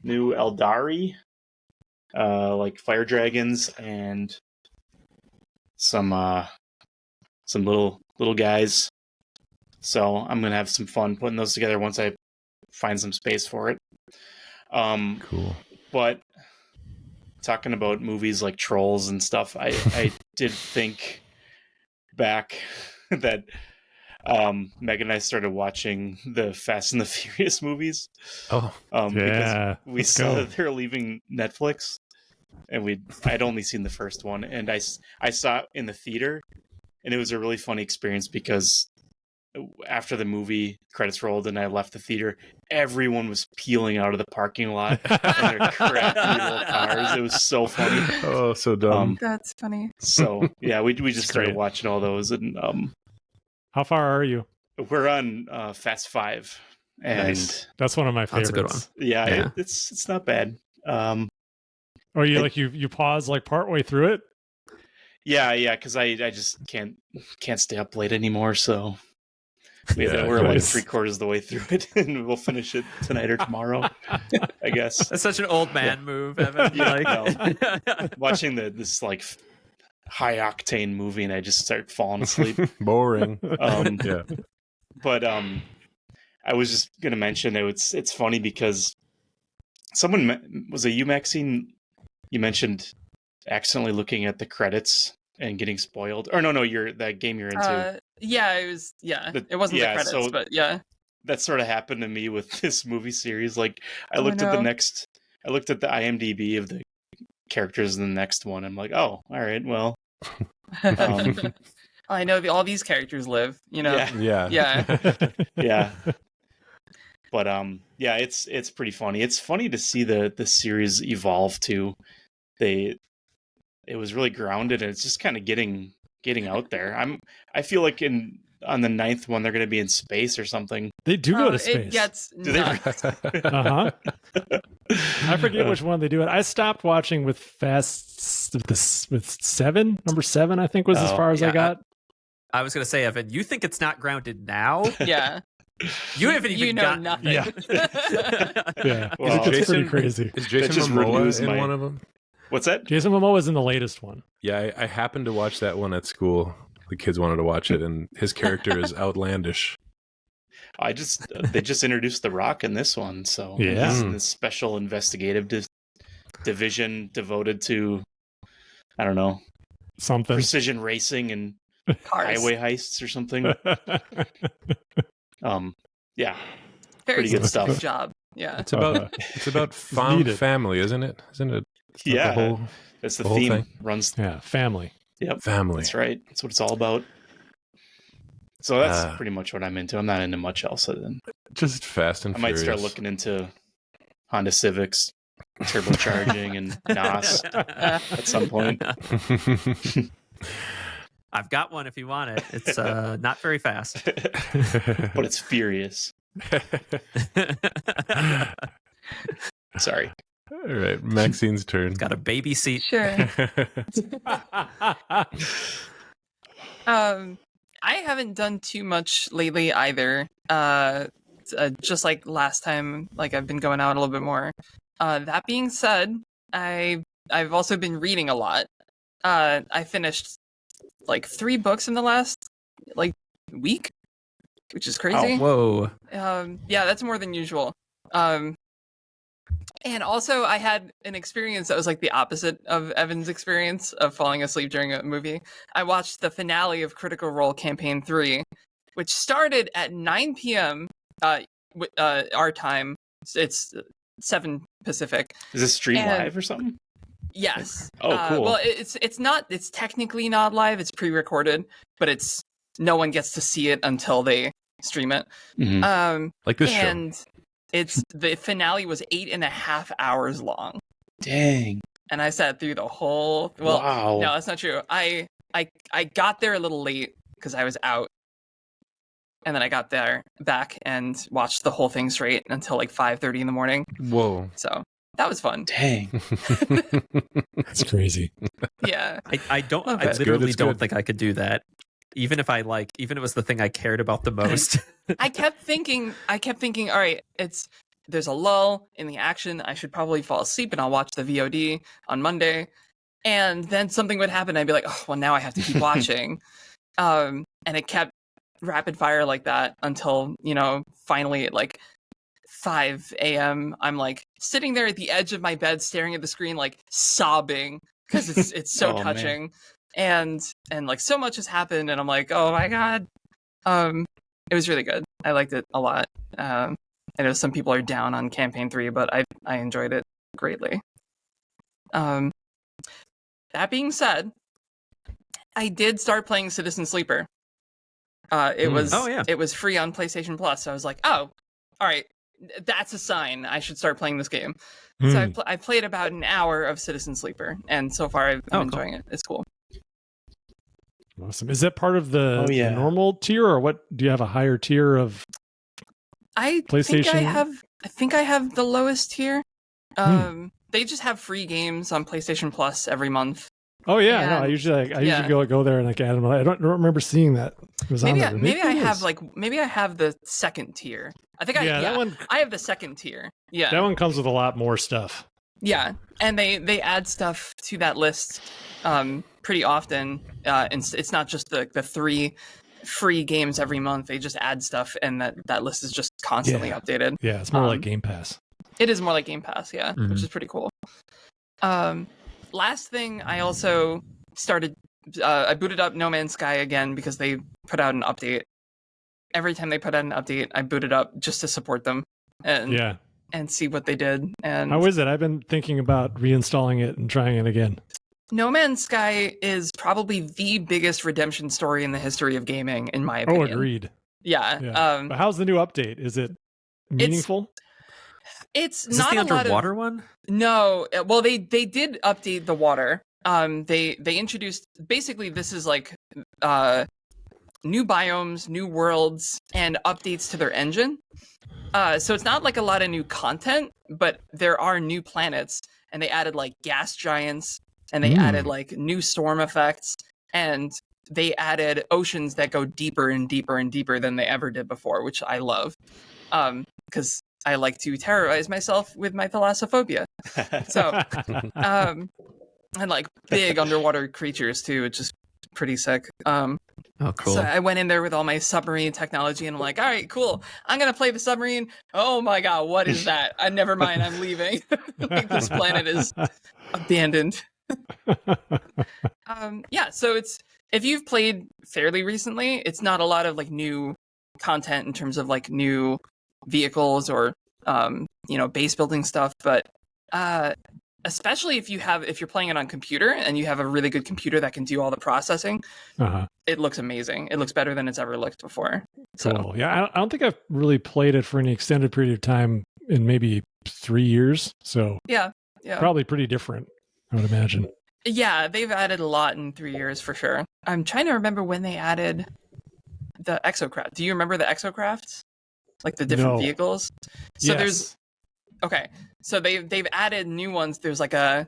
Eldari, like fire dragons and some little guys. So I'm gonna have some fun putting those together once I find some space for it. Cool. But talking about movies like Trolls and stuff, I did think back that Meg and I stared watching the Fast and the Furious movies. Oh. Because Yeah. we let's saw go. that they're leaving Netflix, and I'd only seen the first one, and I saw it in the theater, and it was a really funny experience because after the movie credits rolled and I left the theater, everyone was peeling out of the parking lot in their crappy little cars. It was so funny. Oh, so dumb. That's funny. So yeah, we just It's started great. watching all those, and How far are you? we're on Fast 5, and Nice. That's one of my favorites. That's a good one. yeah, Yeah. it's not bad. Oh, you pause like partway through it? Yeah, because I just can't stay up late anymore. So Yeah, we're like nice. 3/4 of the way through it, and we'll finish it tonight or tomorrow, I guess. That's such an old man move, Evan. Yeah, Watching this like high octane movie, and I just start falling asleep. Boring. Yeah. But I was just gonna mention it's funny because someone was it you, Maxine? You mentioned accidentally looking at the credits and getting spoiled. Or no, that game you're into. Yeah, it was. Yeah, The- it wasn't yeah, the credits, so- but yeah. That sort of happened to me with this movie series. Like I Oh, looked at no. I looked at the IMDb of the characters in the next one. I'm like, oh, all right, well, I know all these characters live. yeah, Yeah. yeah. But yeah, it's pretty funny. It's funny to see the series evolve too. It was really grounded, and it's just kind of getting out there. I feel like in on the 9th one they're going to be in space or something. They do go to space. It gets Do they? nuts. Uh-huh. I forget which one they do it. I stopped watching with with 7. Number 7, I think, was as far as I got. I was going to say, Evan, you think it's not grounded now? Yeah. You haven't even know gotten nothing. Yeah. Yeah, Well, it's pretty crazy. Is Jason just Momoa removes in my- one of them? What's that? Jason Momoa is in the latest one. Yeah, I happened to watch that one at school. The kids wanted to watch it, and his character is outlandish. They just introduced The Rock in this one, so Yeah. he's in this special investigative division devoted to, I don't know, Something. precision racing and Cars. highway heists or something. Yeah, Very pretty good stuff. specific job. Yeah. It's about found needed. family, isn't it? Isn't it? It's not Yeah, the whole that's the the whole theme. thing. Runs. Yeah, family. Yep, family. that's right. That's what it's all about. So that's Ah. pretty much what I'm into. I'm not into much else other than Just Fast and I might Furious. start looking into Honda Civics, turbocharging, and NOS at some point. I've got one if you want it. It's not very fast. But it's furious. Sorry. All right, Maxine's turn. Got a baby seat. Sure. I haven't done too much lately either. Just like last time, like I've been going out a little bit more. That being said, I've also been reading a lot. I finished like 3 books in the last like week, which is crazy. Whoa. Yeah, that's more than usual. And also, I had an experience that was like the opposite of Evan's experience of falling asleep during a movie. I watched the finale of Critical Role Campaign 3, which started at 9 p.m. Our time. It's 7 Pacific. Is this stream And- live or something? Yes. Oh, cool. Well, it's not. It's technically not live. It's pre-recorded, but no one gets to see it until they stream it. Mhm. Like this show. And the finale was 8.5 hours long. Dang. And I sat through the whole. Well, Wow. no, that's not true. I got there a little late because I was out, and then I got there back and watched the whole thing straight until like 5:30 in the morning. Whoa. So that was fun. Dang. That's crazy. Yeah. I don't. Love I it. It's good, literally it's don't good. think I could do that. Even if even if it was the thing I cared about the most. I kept thinking, all right, there's a lull in the action. I should probably fall asleep and I'll watch the VOD on Monday. And then something would happen. I'd be like, oh, well, now I have to keep watching. And it kept rapid fire like that until, finally at like 5 a.m. I'm like sitting there at the edge of my bed, staring at the screen, like sobbing because it's so Oh, man. touching. And like so much has happened. And I'm like, oh my God. It was really good. I liked it a lot. I know some people are down on campaign 3, but I enjoyed it greatly. That being said, I did start playing Citizen Sleeper. It was free on PlayStation Plus. So I was like, oh, all right, that's a sign I should start playing this game. So I played about an hour of Citizen Sleeper, and so far I'm cool. enjoying it. It's cool. Awesome. Is that part of the, Oh, yeah. the normal tier, or what? Do you have a higher tier of? I PlayStation? think I have the lowest tier. They just have free games on PlayStation Plus every month. Oh yeah, no. I And- usually yeah. go there and like add them. I don't remember seeing that. It was on Maybe there. maybe I have the second tier. I think that one. I have the second tier. Yeah. That one comes with a lot more stuff. Yeah, and they add stuff to that list pretty often. And it's not just the 3 free games every month. They just add stuff, and that list is just constantly Yeah. updated. Yeah, it's more like Um, Game Pass. It is more like Game Pass, yeah, Mhm. which is pretty cool. Last thing, I also started. I booted up No Man's Sky again because they put out an update. Every time they put out an update, I boot it up just to support them Yeah. and see what they did. And How is it? I've been thinking about reinstalling it and trying it again. No Man's Sky is probably the biggest redemption story in the history of gaming, in my opinion. Oh, agreed. Yeah. Yeah. But how's the new update? Is it meaningful? It's Is this not the a lot underwater one? No. Well, they did update the water. They introduced basically this is like new biomes, new worlds, and updates to their engine. So it's not like a lot of new content, but there are new planets, and they added like gas giants, and they added like new storm effects, and they added oceans that go deeper and deeper and deeper than they ever did before, which I love, because I like to terrorize myself with my thalassophobia. So, and like big underwater creatures too, which is pretty sick. Oh, cool. So I went in there with all my submarine technology, and I'm like, all right, cool. I'm gonna play the submarine. Oh my god, what is that? Never mind, I'm leaving. Like, this planet is abandoned. Yeah, so it's, if you've played fairly recently, it's not a lot of like new content in terms of like new vehicles or base building stuff, but especially if you're playing it on computer and you have a really good computer that can do all the processing, it looks amazing. It looks better than it's ever looked before. Cool. So Yeah, I don't think I've really played it for any extended period of time in maybe 3 years. So yeah. probably pretty different, I would imagine. Yeah, they've added a lot in 3 years for sure. I'm trying to remember when they added the exocraft. Do you remember the exocrafts? Like the different vehicles? So yes. So they've added new ones. There's like the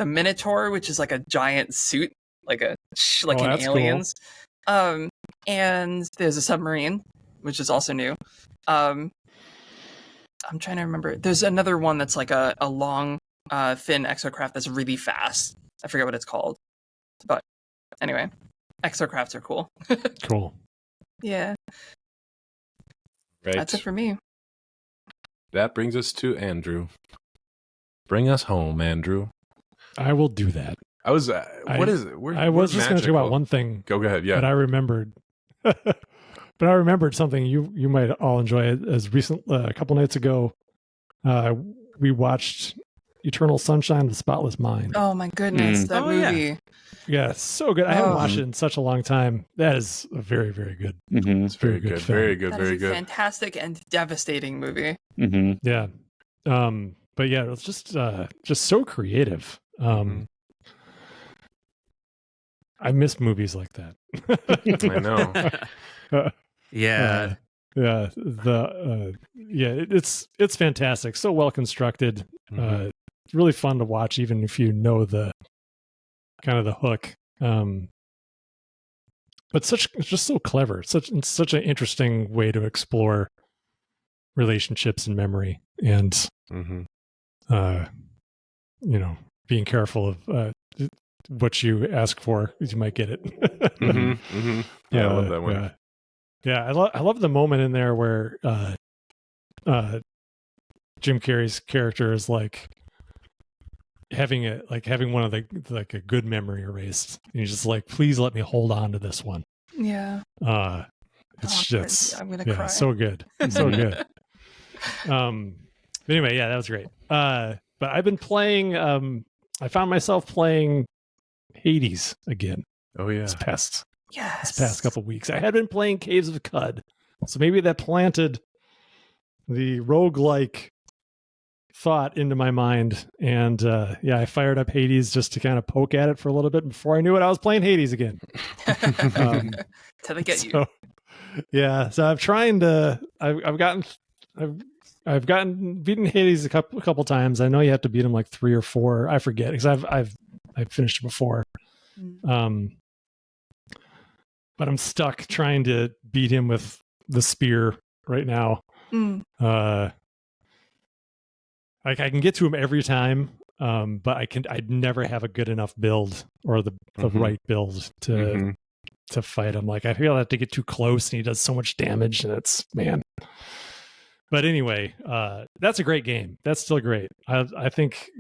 Minotaur, which is like a giant suit, like in Aliens. Cool. And there's a submarine, which is also new. I'm trying to remember. There's another one that's like a long thin exocraft that's really fast. I forget what it's called. But anyway, exocrafts are cool. Cool. Yeah. Right. That's it for me. That brings us to Andrew. Bring us home, Andrew. I will do that. I was. What is it? I was just going to talk about one thing. Go ahead. Yeah. That I remembered. But I remembered something you might all enjoy. As recent a couple nights ago, we watched Eternal Sunshine of the Spotless Mind. Oh my goodness, that movie. Yeah, so good. I haven't watched it in such a long time. That is a very, very good. Mm-hmm. It's very good. Film. Very good. That very is a good. fantastic and devastating movie. Mm-hmm. Yeah. But yeah, it was just so creative. I miss movies like that. I know. Yeah. It's fantastic. So well constructed. It's really fun to watch, even if you know the kind of the hook. But it's just so clever. It's such an interesting way to explore relationships and memory, and being careful of what you ask for, because you might get it. Yeah, I love that one. Yeah, I love the moment in there where Jim Carrey's character is like having one of a good memory erased, and he's just like, please let me hold on to this one. Yeah. It's just I'm gonna cry. so good. So good. But anyway, yeah, that was great. But I've been playing I found myself playing Hades again. Oh yeah. This past Yes. couple weeks. I had been playing Caves of Cud. So maybe that planted the roguelike thought into my mind. And I fired up Hades just to kind of poke at it for a little bit. Before I knew it, I was playing Hades again. Till they get you. Yeah. So I'm trying to I've gotten beaten Hades a couple times. I know you have to beat him like 3 or 4. I forget, because I've finished it before. But I'm stuck trying to beat him with the spear right now. I can get to him every time, but I'd never have a good enough build or the right build to fight him. Like, I feel I have to get too close, and he does so much damage, and it's, man. But anyway, that's a great game. That's still great. I think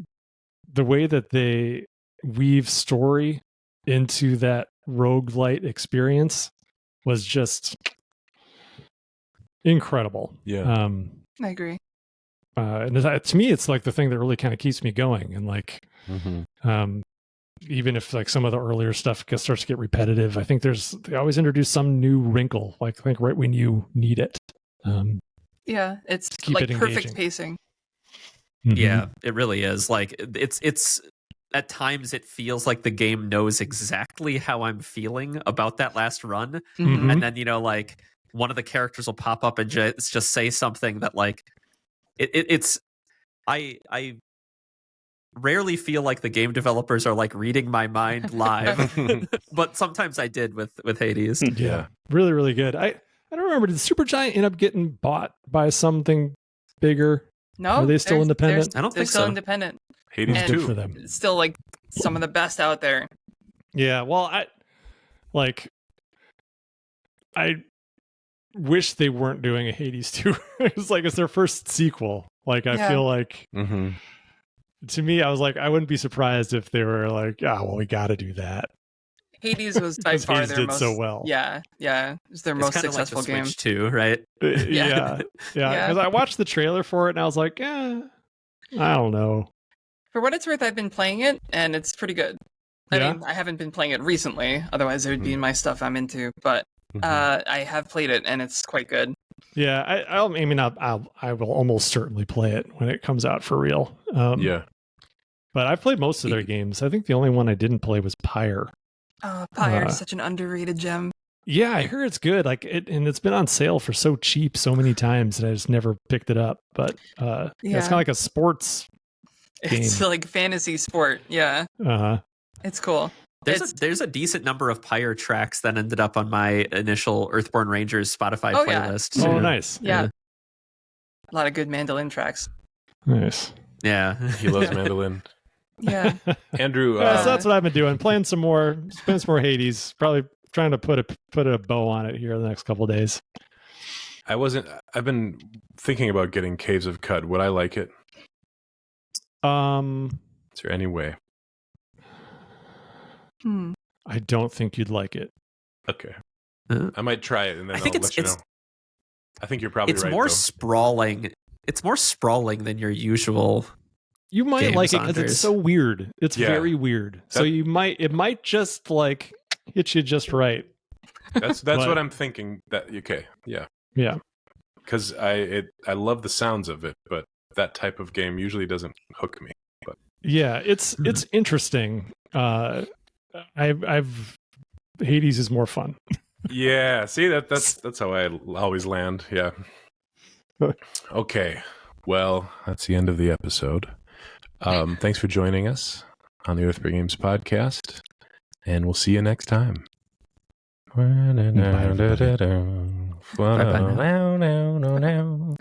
the way that they weave story into that roguelite experience was just incredible. Yeah. I agree. And to me, it's like the thing that really kind of keeps me going. And like, even if like some of the earlier stuff starts to get repetitive, I think they always introduce some new wrinkle, like I think right when you need it. Yeah, it's keep like it perfect engaging. pacing. Yeah, it really is. Like it's at times it feels like the game knows exactly how I'm feeling about that last run. Mhm. And then, like one of the characters will pop up and just say something that like I rarely feel like the game developers are like reading my mind live, but sometimes I did with Hades. Yeah. Really, really good. I don't remember. Did Supergiant end up getting bought by something bigger? No, Are they still they're- independent? I don't They're think still so. independent. Hades And- Good 2. for them. It's still like some of the best out there. Yeah. Well, I wish they weren't doing a Hades 2. It's like it's their first sequel. Like I Yeah. feel like Mm-hmm. to me, I was like, I wouldn't be surprised if they were like, well, we got to do that. Hades was by 'Cause far Hades their did most so well. Yeah, it was their It's most kind of like the successful game. Switch 2, right? Yeah. Yeah. Because I watched the trailer for it and I was like, I don't know. For what it's worth, I've been playing it and it's pretty good. I Yeah? mean, I haven't been playing it recently, otherwise it would be in my stuff I'm into. But I have played it and it's quite good. Yeah, I will almost certainly play it when it comes out for real. Yeah. But I've played most of their games. I think the only one I didn't play was Pyre. Oh, Pyre is such an underrated gem. Yeah, I heard it's good. And it's been on sale for so cheap so many times that I just never picked it up. But it's Yeah. kind of like a sports. It's Game. like fantasy sport. Yeah, Uh-huh. it's cool. There's a decent number of Pyre tracks that ended up on my initial Earthborne Rangers Spotify Oh, yeah. playlist. Oh, too. nice. Yeah. A lot of good mandolin tracks. Nice. Yeah. He loves mandolin. Yeah. Andrew, So that's what I've been doing. Playing some more Hades. Probably trying to put a bow on it here the next couple of days. I've been thinking about getting Caves of Cud. Would I like it? Is there any way? I don't think you'd like it. Okay. Uh, I might try it and then I think I'll let you know. I think you're probably it's right. more though. sprawling. It's more sprawling than your usual. You might Games, like it because Anders. it's so weird. It's Yeah. very weird. So it might just like hit you just right. That's But- what I'm thinking. That okay, yeah. Yeah. Because I love the sounds of it, but that type of game usually doesn't hook me. But Yeah, it's interesting. I've Hades is more fun. yeah, see that's how I always land. Yeah. Okay. Well, that's the end of the episode. Thanks for joining us on the Earthborne Games podcast, and we'll see you next time. Bye-bye now.